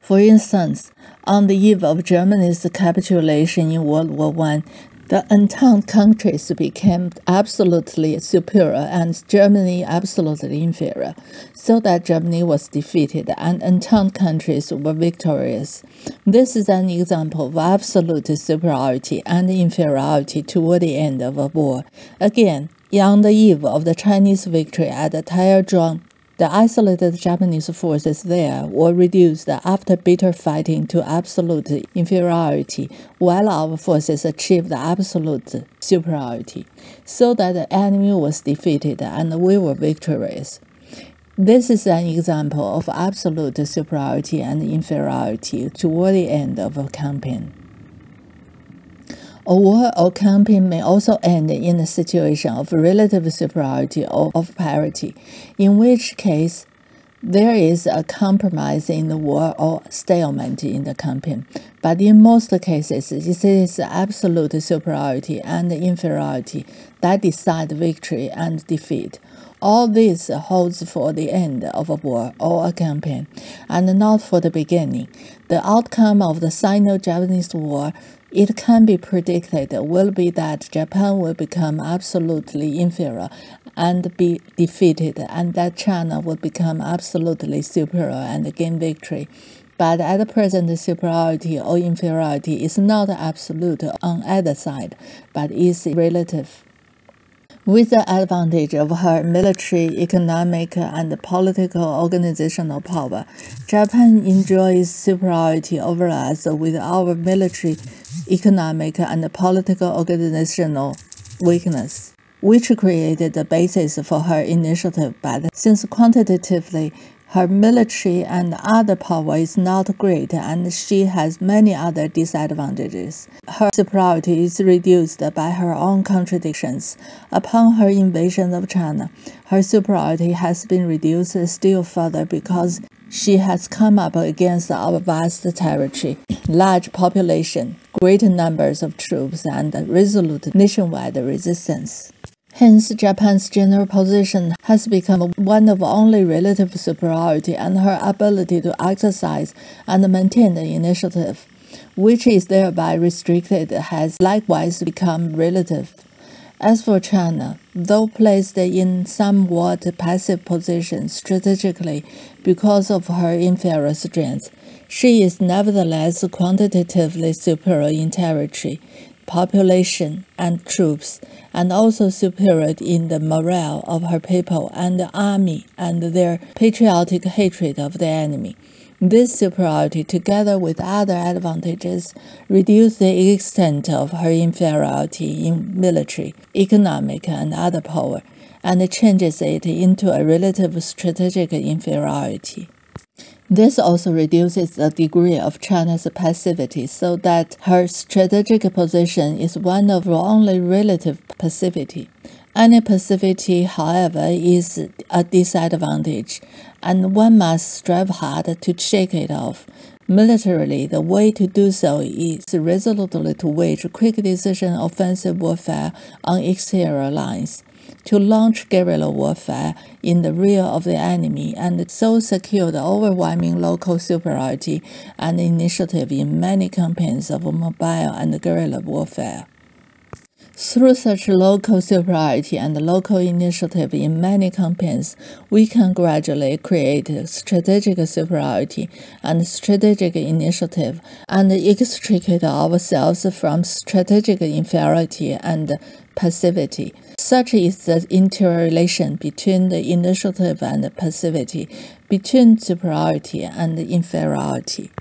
For instance, on the eve of Germany's capitulation in World War I, the Entente countries became absolutely superior and Germany absolutely inferior, so that Germany was defeated and Entente countries were victorious. This is an example of absolute superiority and inferiority toward the end of a war. Again, on the eve of the Chinese victory at Taizhuang, the isolated Japanese forces there were reduced after bitter fighting to absolute inferiority, while our forces achieved absolute superiority, so that the enemy was defeated and we were victorious. This is an example of absolute superiority and inferiority toward the end of a campaign. A war or campaign may also end in a situation of relative superiority or of parity, in which case there is a compromise in the war or stalemate in the campaign. But in most cases, it is absolute superiority and inferiority that decide victory and defeat. All this holds for the end of a war or a campaign, and not for the beginning. The outcome of the Sino-Japanese War, it can be predicted, will be that Japan will become absolutely inferior and be defeated, and that China will become absolutely superior and gain victory. But at present, superiority or inferiority is not absolute on either side, but is relative. With the advantage of her military, economic, and political organizational power, Japan enjoys superiority over us with our military, economic, and political organizational weakness, which created the basis for her initiative. But since quantitatively her military and other power is not great, and she has many other disadvantages, her superiority is reduced by her own contradictions. Upon her invasion of China, her superiority has been reduced still further because she has come up against our vast territory, large population, great numbers of troops, and resolute nationwide resistance. Hence, Japan's general position has become one of only relative superiority, and her ability to exercise and maintain the initiative, which is thereby restricted, has likewise become relative. As for China, though placed in somewhat passive position strategically because of her inferior strength, she is nevertheless quantitatively superior in territory, population, and troops, and also superior in the morale of her people and the army and their patriotic hatred of the enemy. This superiority, together with other advantages, reduce the extent of her inferiority in military, economic, and other power, and changes it into a relative strategic inferiority. This also reduces the degree of China's passivity so that her strategic position is one of only relative passivity. Any passivity, however, is a disadvantage, and one must strive hard to shake it off. Militarily, the way to do so is resolutely to wage quick decision offensive warfare on exterior lines, to launch guerrilla warfare in the rear of the enemy, and so secure the overwhelming local superiority and initiative in many campaigns of mobile and guerrilla warfare. Through such local superiority and local initiative in many campaigns, we can gradually create strategic superiority and strategic initiative, and extricate ourselves from strategic inferiority and passivity. Such is the interrelation between the initiative and passivity, between superiority and inferiority.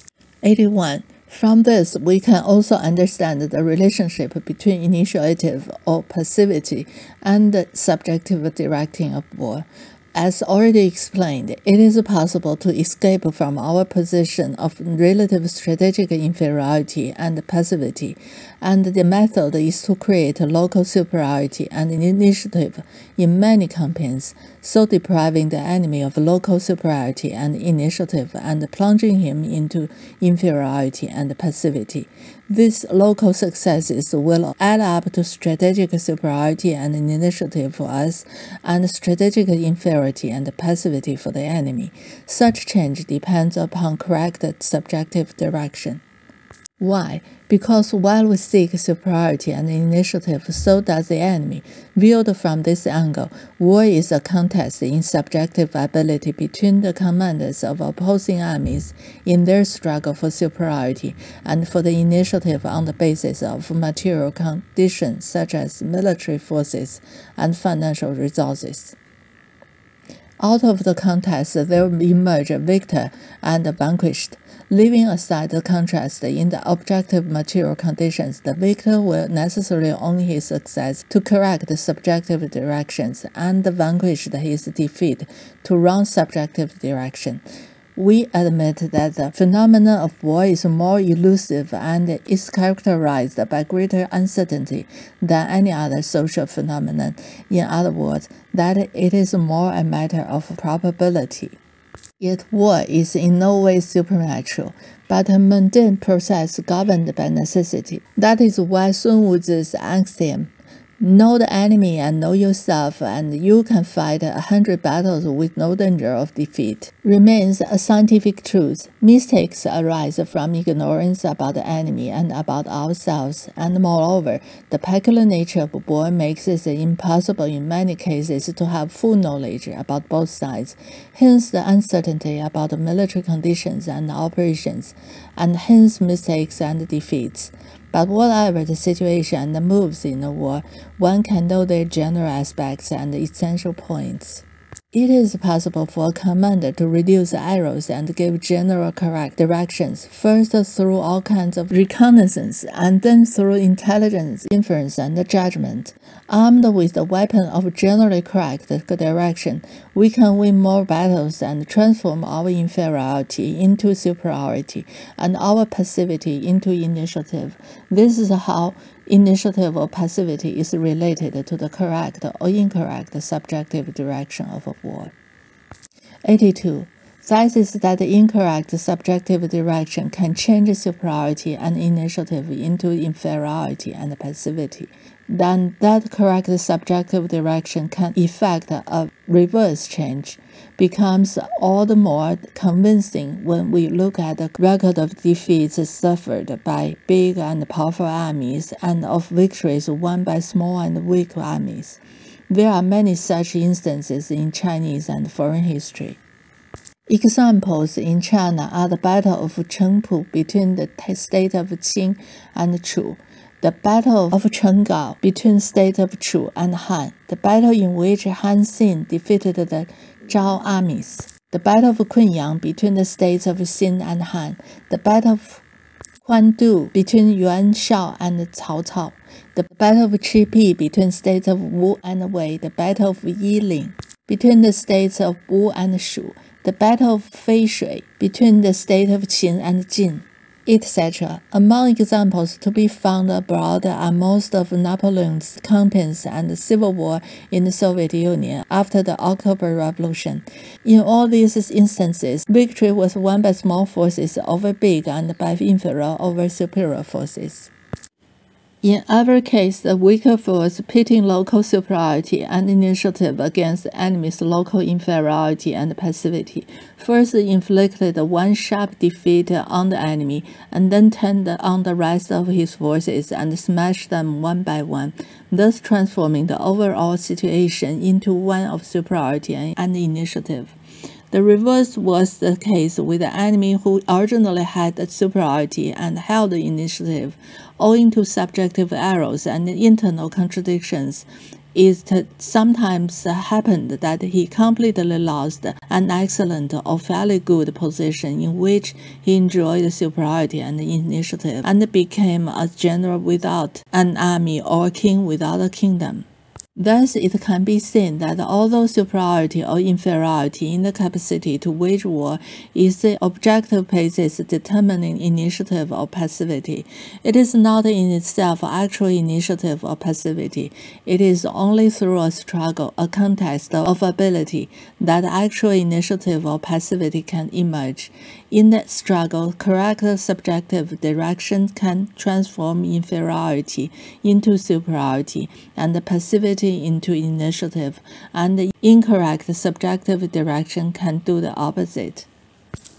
81. From this, we can also understand the relationship between initiative or passivity and the subjective directing of war. As already explained, it is possible to escape from our position of relative strategic inferiority and passivity, and the method is to create local superiority and initiative in many campaigns, so depriving the enemy of local superiority and initiative and plunging him into inferiority and passivity. These local successes will add up to strategic superiority and initiative for us, and strategic inferiority and passivity for the enemy. Such change depends upon correct subjective direction. Why? Because while we seek superiority and initiative, so does the enemy. Viewed from this angle, war is a contest in subjective ability between the commanders of opposing armies in their struggle for superiority and for the initiative on the basis of material conditions such as military forces and financial resources. Out of the contest, there will emerge a victor and a vanquished. Leaving aside the contrast in the objective material conditions, the victor will necessarily own his success to correct the subjective directions, and the vanquished his defeat to wrong subjective direction. We admit that the phenomenon of war is more elusive and is characterized by greater uncertainty than any other social phenomenon. In other words, that it is more a matter of probability. Yet war is in no way supernatural, but a mundane process governed by necessity. That is why Sun Wu's axiom, Know the enemy and know yourself, and you can fight 100 battles with no danger of defeat, remains a scientific truth. Mistakes arise from ignorance about the enemy and about ourselves, and moreover, the peculiar nature of war makes it impossible in many cases to have full knowledge about both sides. Hence the uncertainty about the military conditions and operations, and hence mistakes and defeats. But whatever the situation and the moves in the war, one can know their general aspects and essential points. It is possible for a commander to reduce errors and give general correct directions, first through all kinds of reconnaissance, and then through intelligence, inference, and judgment. Armed with the weapon of generally correct direction, we can win more battles and transform our inferiority into superiority and our passivity into initiative. This is how initiative or passivity is related to the correct or incorrect subjective direction of a war. 82. Thus is that the incorrect subjective direction can change superiority and initiative into inferiority and passivity. Then that correct subjective direction can effect a reverse change, becomes all the more convincing when we look at the record of defeats suffered by big and powerful armies and of victories won by small and weak armies. There are many such instances in Chinese and foreign history. Examples in China are the Battle of Chengpu between the state of Qing and Chu, the Battle of Chenggao between state of Chu and Han, the battle in which Han Xin defeated the Zhao armies, the Battle of Kunyang between the states of Xin and Han, the Battle of Huandu between Yuan Shao and Cao Cao, the Battle of Chipi between states of Wu and Wei, the Battle of Yiling between the states of Wu and Shu, the Battle of Feishui between the state of Qin and Jin, etc. Among examples to be found abroad are most of Napoleon's campaigns and civil war in the Soviet Union after the October Revolution. In all these instances, victory was won by small forces over big and by inferior over superior forces. In every case, the weaker force pitting local superiority and initiative against the enemy's local inferiority and passivity first inflicted one sharp defeat on the enemy and then turned on the rest of his forces and smashed them one by one, thus transforming the overall situation into one of superiority and initiative. The reverse was the case with the enemy who originally had the superiority and held the initiative. Owing to subjective errors and internal contradictions, it sometimes happened that he completely lost an excellent or fairly good position in which he enjoyed superiority and initiative and became a general without an army or a king without a kingdom. Thus, it can be seen that although superiority or inferiority in the capacity to wage war is the objective basis determining initiative or passivity, it is not in itself actual initiative or passivity. It is only through a struggle, a contest of ability, that actual initiative or passivity can emerge. In that struggle, correct subjective direction can transform inferiority into superiority and passivity into initiative, and the incorrect subjective direction can do the opposite.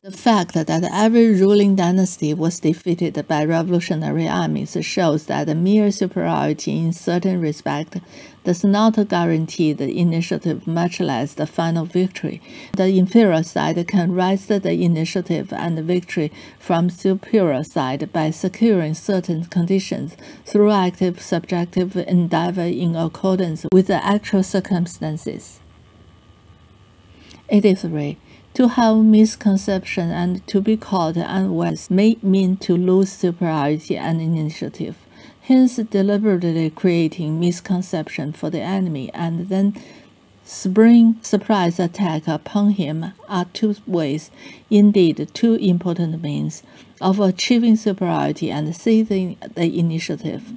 The fact that every ruling dynasty was defeated by revolutionary armies shows that mere superiority in certain respect does not guarantee the initiative, much less the final victory. The inferior side can wrest the initiative and victory from superior side by securing certain conditions through active subjective endeavor in accordance with the actual circumstances. 83. To have misconception and to be caught unwise may mean to lose superiority and initiative. Hence, deliberately creating misconception for the enemy and then spring surprise attack upon him are two ways, indeed two important means, of achieving superiority and seizing the initiative.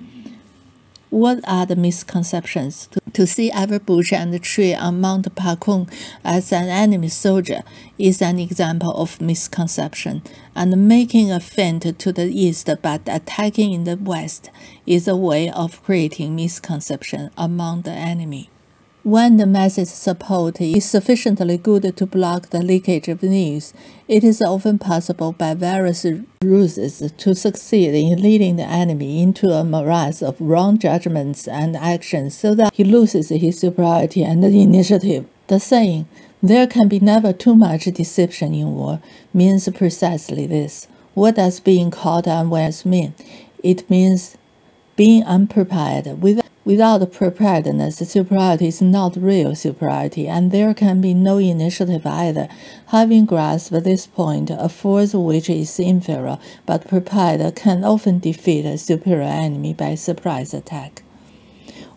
What are the misconceptions? To see every bush and tree on Mount Pakung as an enemy soldier is an example of misconception, and making a feint to the east but attacking in the west is a way of creating misconception among the enemy. When the masses' support is sufficiently good to block the leakage of news, it is often possible by various ruses to succeed in leading the enemy into a morass of wrong judgments and actions so that he loses his superiority and initiative. The saying, "There can be never too much deception in war," means precisely this. What does being caught unawares mean? It means being unprepared. Without preparedness, superiority is not real superiority, and there can be no initiative either. Having grasped this point, a force which is inferior but prepared can often defeat a superior enemy by surprise attack.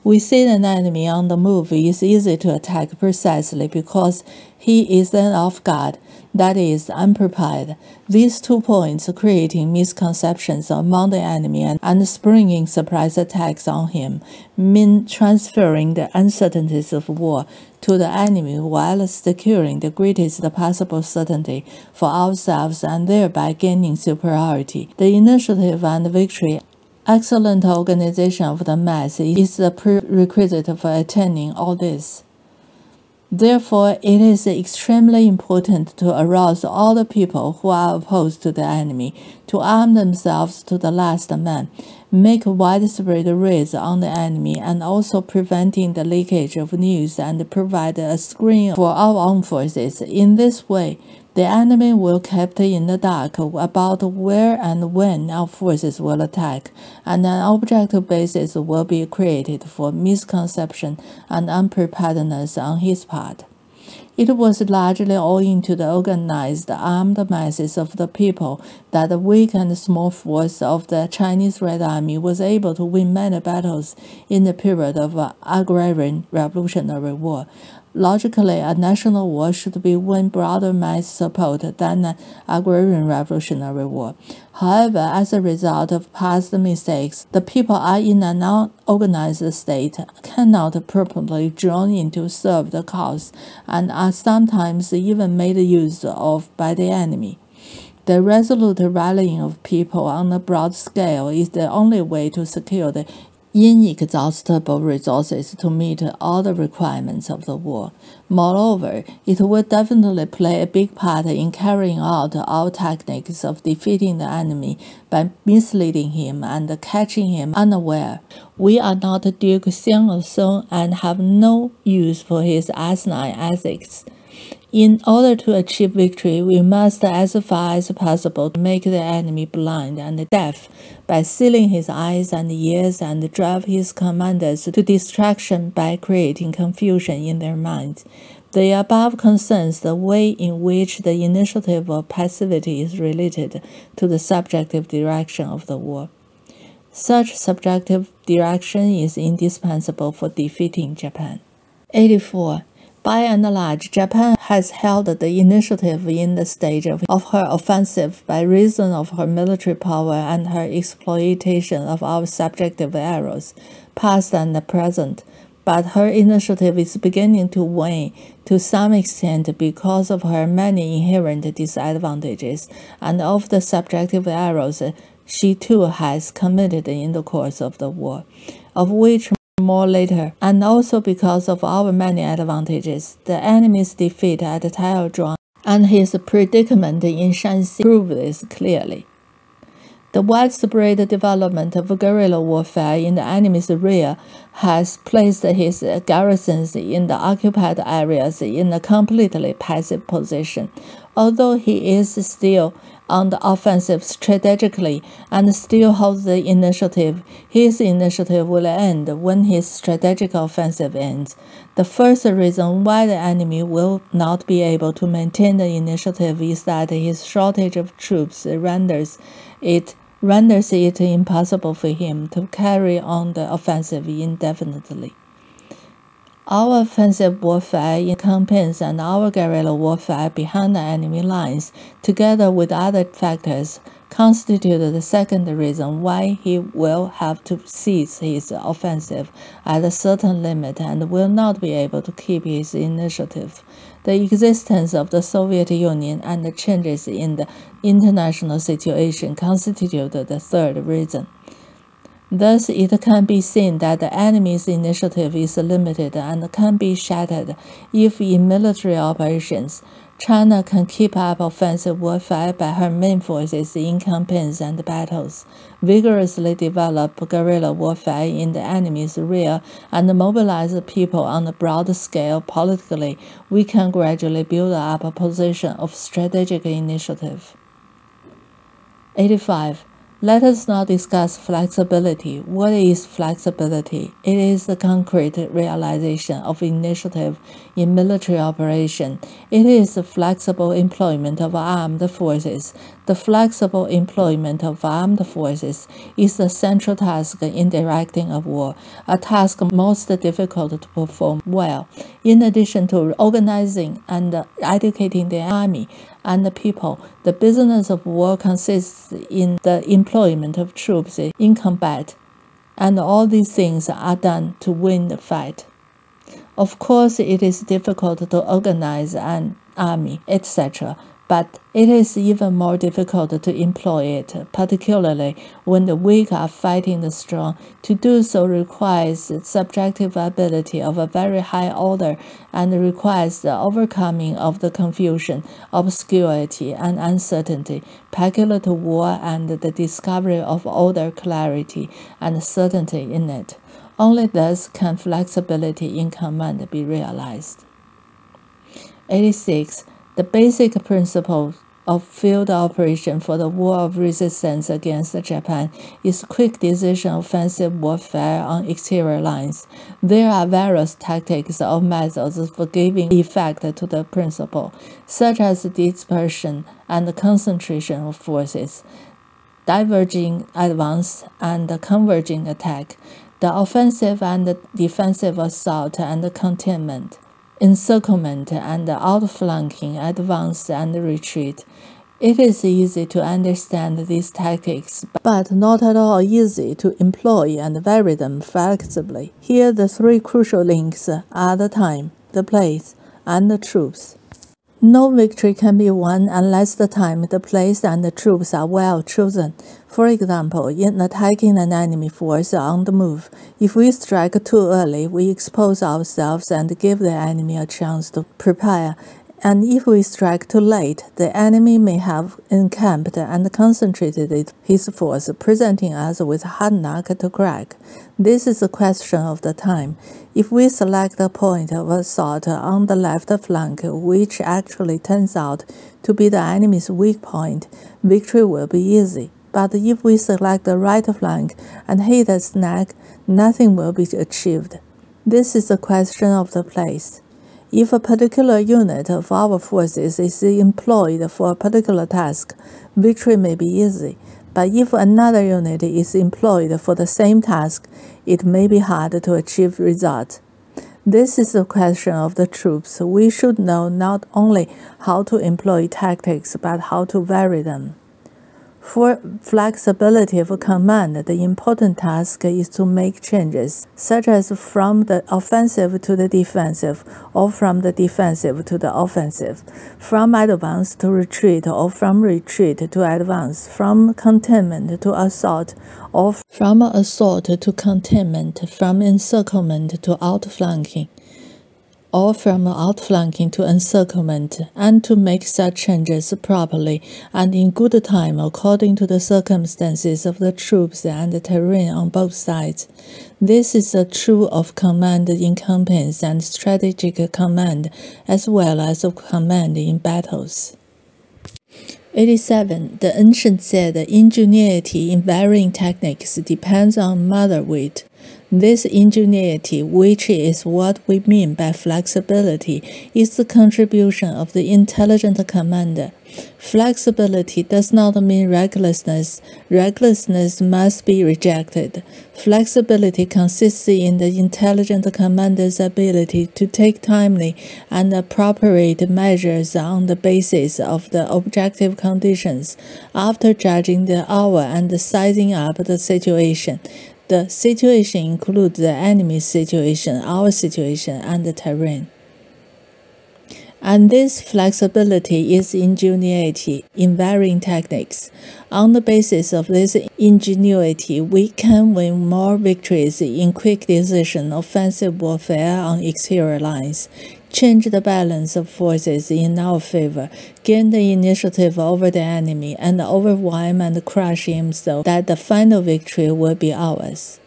We see an enemy on the move is easy to attack precisely because he is then off guard, that is, unprepared. These 2 points, creating misconceptions among the enemy and springing surprise attacks on him, mean transferring the uncertainties of war to the enemy while securing the greatest possible certainty for ourselves and thereby gaining superiority. The initiative and victory. Excellent organization of the mass is the prerequisite for attaining all this. Therefore, it is extremely important to arouse all the people who are opposed to the enemy, to arm themselves to the last man, make widespread raids on the enemy, and also preventing the leakage of news and provide a screen for our own forces. In this way, the enemy will be kept in the dark about where and when our forces will attack, and an objective basis will be created for misconception and unpreparedness on his part. It was largely owing to the organized armed masses of the people that the weak and small force of the Chinese Red Army was able to win many battles in the period of agrarian revolutionary war. Logically, a national war should be win broader mass support than an agrarian revolutionary war. However, as a result of past mistakes, the people are in an unorganized state, cannot properly join in to serve the cause, and are sometimes even made use of by the enemy. The resolute rallying of people on a broad scale is the only way to secure the inexhaustible resources to meet all the requirements of the war. Moreover, it will definitely play a big part in carrying out our techniques of defeating the enemy by misleading him and catching him unaware. We are not Duke Xiang Song and have no use for his asinine ethics. In order to achieve victory, we must, as far as possible, make the enemy blind and deaf by sealing his eyes and ears and drive his commanders to distraction by creating confusion in their minds. The above concerns the way in which the initiative of passivity is related to the subjective direction of the war. Such subjective direction is indispensable for defeating Japan. 84. By and large, Japan has held the initiative in the stage of her offensive by reason of her military power and her exploitation of our subjective errors, past and present. But her initiative is beginning to wane to some extent because of her many inherent disadvantages and of the subjective errors she too has committed in the course of the war, of which more later, and also because of our many advantages. The enemy's defeat at Taiyuan and his predicament in Shanxi prove this clearly. The widespread development of guerrilla warfare in the enemy's rear has placed his garrisons in the occupied areas in a completely passive position. Although he is still on the offensive strategically and still holds the initiative, his initiative will end when his strategic offensive ends. The first reason why the enemy will not be able to maintain the initiative is that his shortage of troops renders it impossible for him to carry on the offensive indefinitely. Our offensive warfare in campaigns and our guerrilla warfare behind the enemy lines, together with other factors, constitute the second reason why he will have to cease his offensive at a certain limit and will not be able to keep his initiative. The existence of the Soviet Union and the changes in the international situation constitute the third reason. Thus, it can be seen that the enemy's initiative is limited and can be shattered if in military operations, China can keep up offensive warfare by her main forces in campaigns and battles, vigorously develop guerrilla warfare in the enemy's rear, and mobilize people on a broad scale politically. We can gradually build up a position of strategic initiative. 85. Let us now discuss flexibility. What is flexibility? It is the concrete realization of initiative in military operation. It is the flexible employment of armed forces. The flexible employment of armed forces is the central task in directing a war, a task most difficult to perform well. In addition to organizing and educating the army and the people, the business of war consists in the employment of troops in combat, and all these things are done to win the fight. Of course, it is difficult to organize an army, etc., but it is even more difficult to employ it, particularly when the weak are fighting the strong. To do so requires subjective ability of a very high order and requires the overcoming of the confusion, obscurity, and uncertainty peculiar to war and the discovery of order, clarity, and certainty in it. Only thus can flexibility in command be realized. 86. The basic principle of field operation for the war of resistance against Japan is quick decision offensive warfare on exterior lines. There are various tactics or methods for giving effect to the principle, such as dispersion and concentration of forces, diverging advance and converging attack, the offensive and defensive assault and containment, encirclement and outflanking, advance and retreat. It is easy to understand these tactics, but not at all easy to employ and vary them flexibly. Here the three crucial links are the time, the place, and the troops. No victory can be won unless the time, the place, and the troops are well chosen. For example, in attacking an enemy force on the move, if we strike too early, we expose ourselves and give the enemy a chance to prepare. And if we strike too late, the enemy may have encamped and concentrated his force, presenting us with a hard nut to crack. This is a question of the time. If we select a point of assault on the left flank, which actually turns out to be the enemy's weak point, victory will be easy. But if we select the right flank and hit a snag, nothing will be achieved. This is a question of the place. If a particular unit of our forces is employed for a particular task, victory may be easy. But if another unit is employed for the same task, it may be hard to achieve results. This is a question of the troops. We should know not only how to employ tactics, but how to vary them. For flexibility of command, the important task is to make changes, such as from the offensive to the defensive, or from the defensive to the offensive, from advance to retreat, or from retreat to advance, from containment to assault, or from assault to containment, from encirclement to outflanking, or from outflanking to encirclement, and to make such changes properly and in good time according to the circumstances of the troops and the terrain on both sides. This is true of command in campaigns and strategic command, as well as of command in battles. 87. The ancient said ingenuity in varying techniques depends on mother wit. This ingenuity, which is what we mean by flexibility, is the contribution of the intelligent commander. Flexibility does not mean recklessness. Recklessness must be rejected. Flexibility consists in the intelligent commander's ability to take timely and appropriate measures on the basis of the objective conditions after judging the hour and sizing up the situation. The situation includes the enemy's situation, our situation, and the terrain. And this flexibility is ingenuity in varying techniques. On the basis of this ingenuity, we can win more victories in quick decision offensive warfare on exterior lines, change the balance of forces in our favor, gain the initiative over the enemy, and overwhelm and crush him so that the final victory will be ours.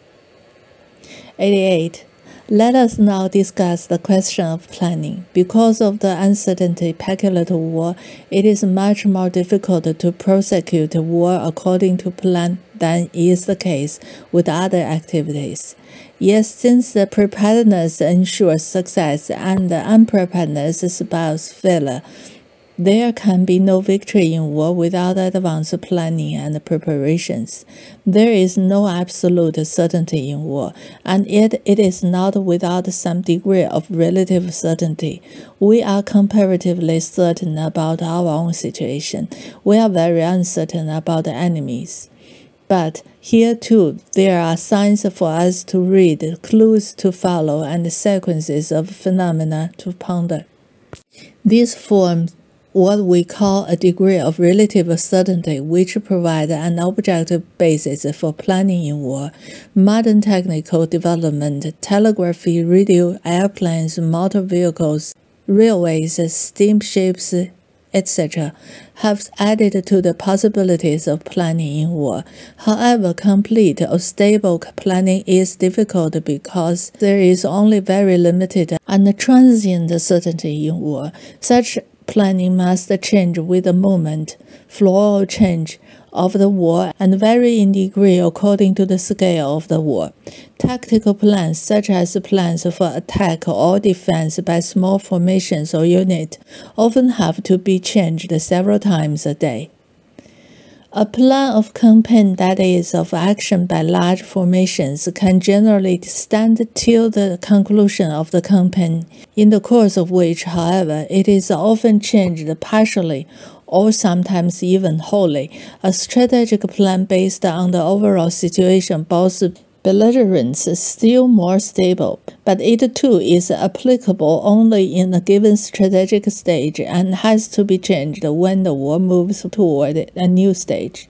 88. Let us now discuss the question of planning. Because of the uncertainty peculiar to war, it is much more difficult to prosecute war according to plan than is the case with other activities. Yes, since the preparedness ensures success and the unpreparedness spells failure, there can be no victory in war without advanced planning and preparations. There is no absolute certainty in war, and yet it is not without some degree of relative certainty. We are comparatively certain about our own situation. We are very uncertain about the enemy's. But here too, there are signs for us to read, clues to follow, and sequences of phenomena to ponder. These form what we call a degree of relative certainty, which provides an objective basis for planning in war. Modern technical development, telegraphy, radio, airplanes, motor vehicles, railways, steamships, etc., have added to the possibilities of planning in war. However, complete or stable planning is difficult because there is only very limited and transient certainty in war. Such planning must change with the moment, flow or change of the war, and vary in degree according to the scale of the war. Tactical plans, such as plans for attack or defense by small formations or units, often have to be changed several times a day. A plan of campaign, that is, of action by large formations, can generally stand till the conclusion of the campaign, in the course of which, however, it is often changed partially or sometimes even wholly. A strategic plan based on the overall situation boasts belligerence is still more stable, but it too is applicable only in a given strategic stage and has to be changed when the war moves toward a new stage.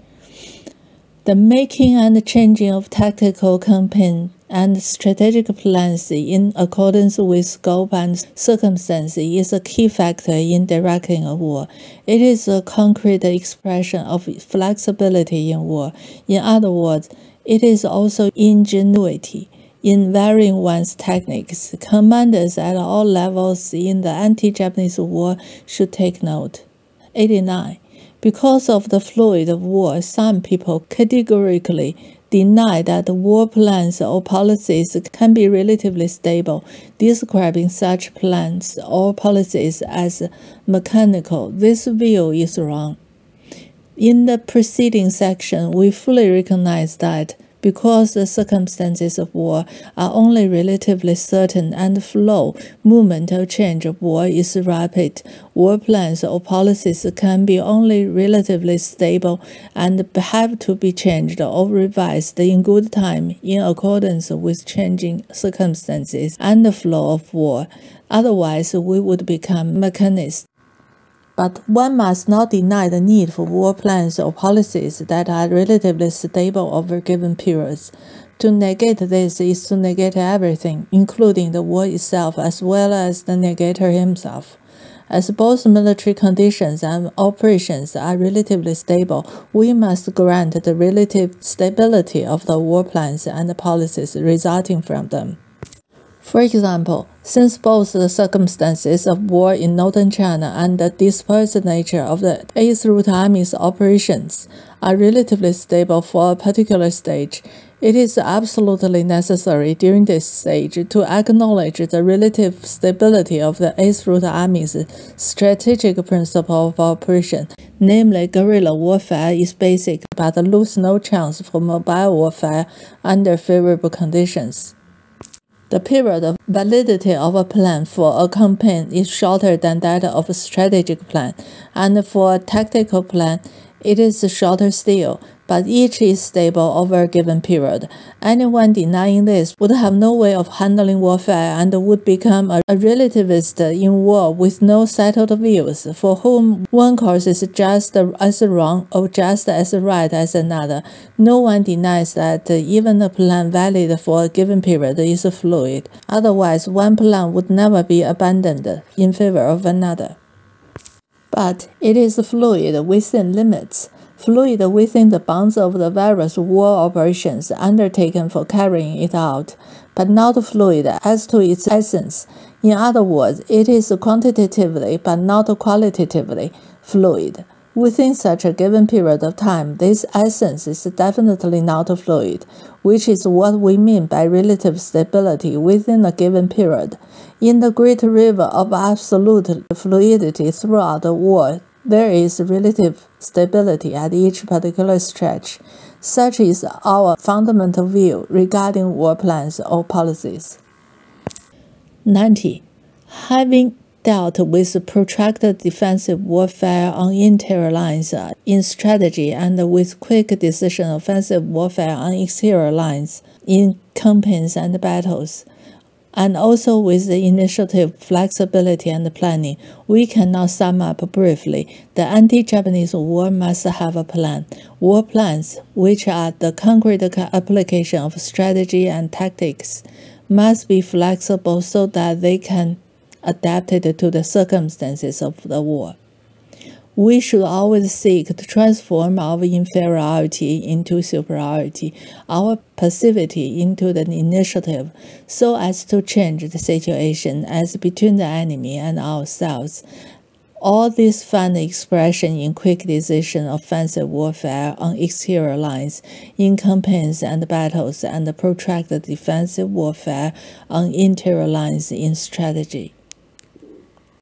The making and changing of tactical campaign and strategic plans in accordance with scope and circumstance is a key factor in directing a war. It is a concrete expression of flexibility in war. In other words, it is also ingenuity in varying one's techniques. Commanders at all levels in the anti-Japanese war should take note. 89. Because of the fluid of war, some people categorically deny that war plans or policies can be relatively stable, describing such plans or policies as mechanical. This view is wrong. In the preceding section, we fully recognize that because the circumstances of war are only relatively certain and flow, movement or change of war is rapid, war plans or policies can be only relatively stable and have to be changed or revised in good time in accordance with changing circumstances and the flow of war. Otherwise, we would become mechanists. But one must not deny the need for war plans or policies that are relatively stable over given periods. To negate this is to negate everything, including the war itself as well as the negator himself. As both military conditions and operations are relatively stable, we must grant the relative stability of the war plans and the policies resulting from them. For example, since both the circumstances of war in northern China and the dispersed nature of the 8th Route Army's operations are relatively stable for a particular stage, It is absolutely necessary during this stage to acknowledge the relative stability of the Eighth Route Army's strategic principle of operation, namely guerrilla warfare is basic but lose no chance for mobile warfare under favorable conditions. The period of validity of a plan for a campaign is shorter than that of a strategic plan, and for a tactical plan, it is shorter still, but each is stable over a given period. Anyone denying this would have no way of handling warfare and would become a relativist in war with no settled views, for whom one course is just as wrong or just as right as another. No one denies that even a plan valid for a given period is fluid. Otherwise, one plan would never be abandoned in favor of another. But it is fluid within limits, fluid within the bounds of the various war operations undertaken for carrying it out, but not fluid as to its essence. In other words, it is quantitatively but not qualitatively fluid. Within such a given period of time, this essence is definitely not fluid, which is what we mean by relative stability within a given period. In the great river of absolute fluidity throughout the war, there is relative stability at each particular stretch. Such is our fundamental view regarding war plans or policies. 90. Having dealt with protracted defensive warfare on interior lines in strategy and with quick decision offensive warfare on exterior lines in campaigns and battles, and also with the initiative, flexibility, and planning, we can now sum up briefly. The anti-Japanese war must have a plan. War plans, which are the concrete application of strategy and tactics, must be flexible so that they can adapt it to the circumstances of the war. We should always seek to transform our inferiority into superiority, our passivity into the initiative, so as to change the situation as between the enemy and ourselves. All this find expression in quick decision offensive warfare on exterior lines, in campaigns and battles, and protracted defensive warfare on interior lines in strategy.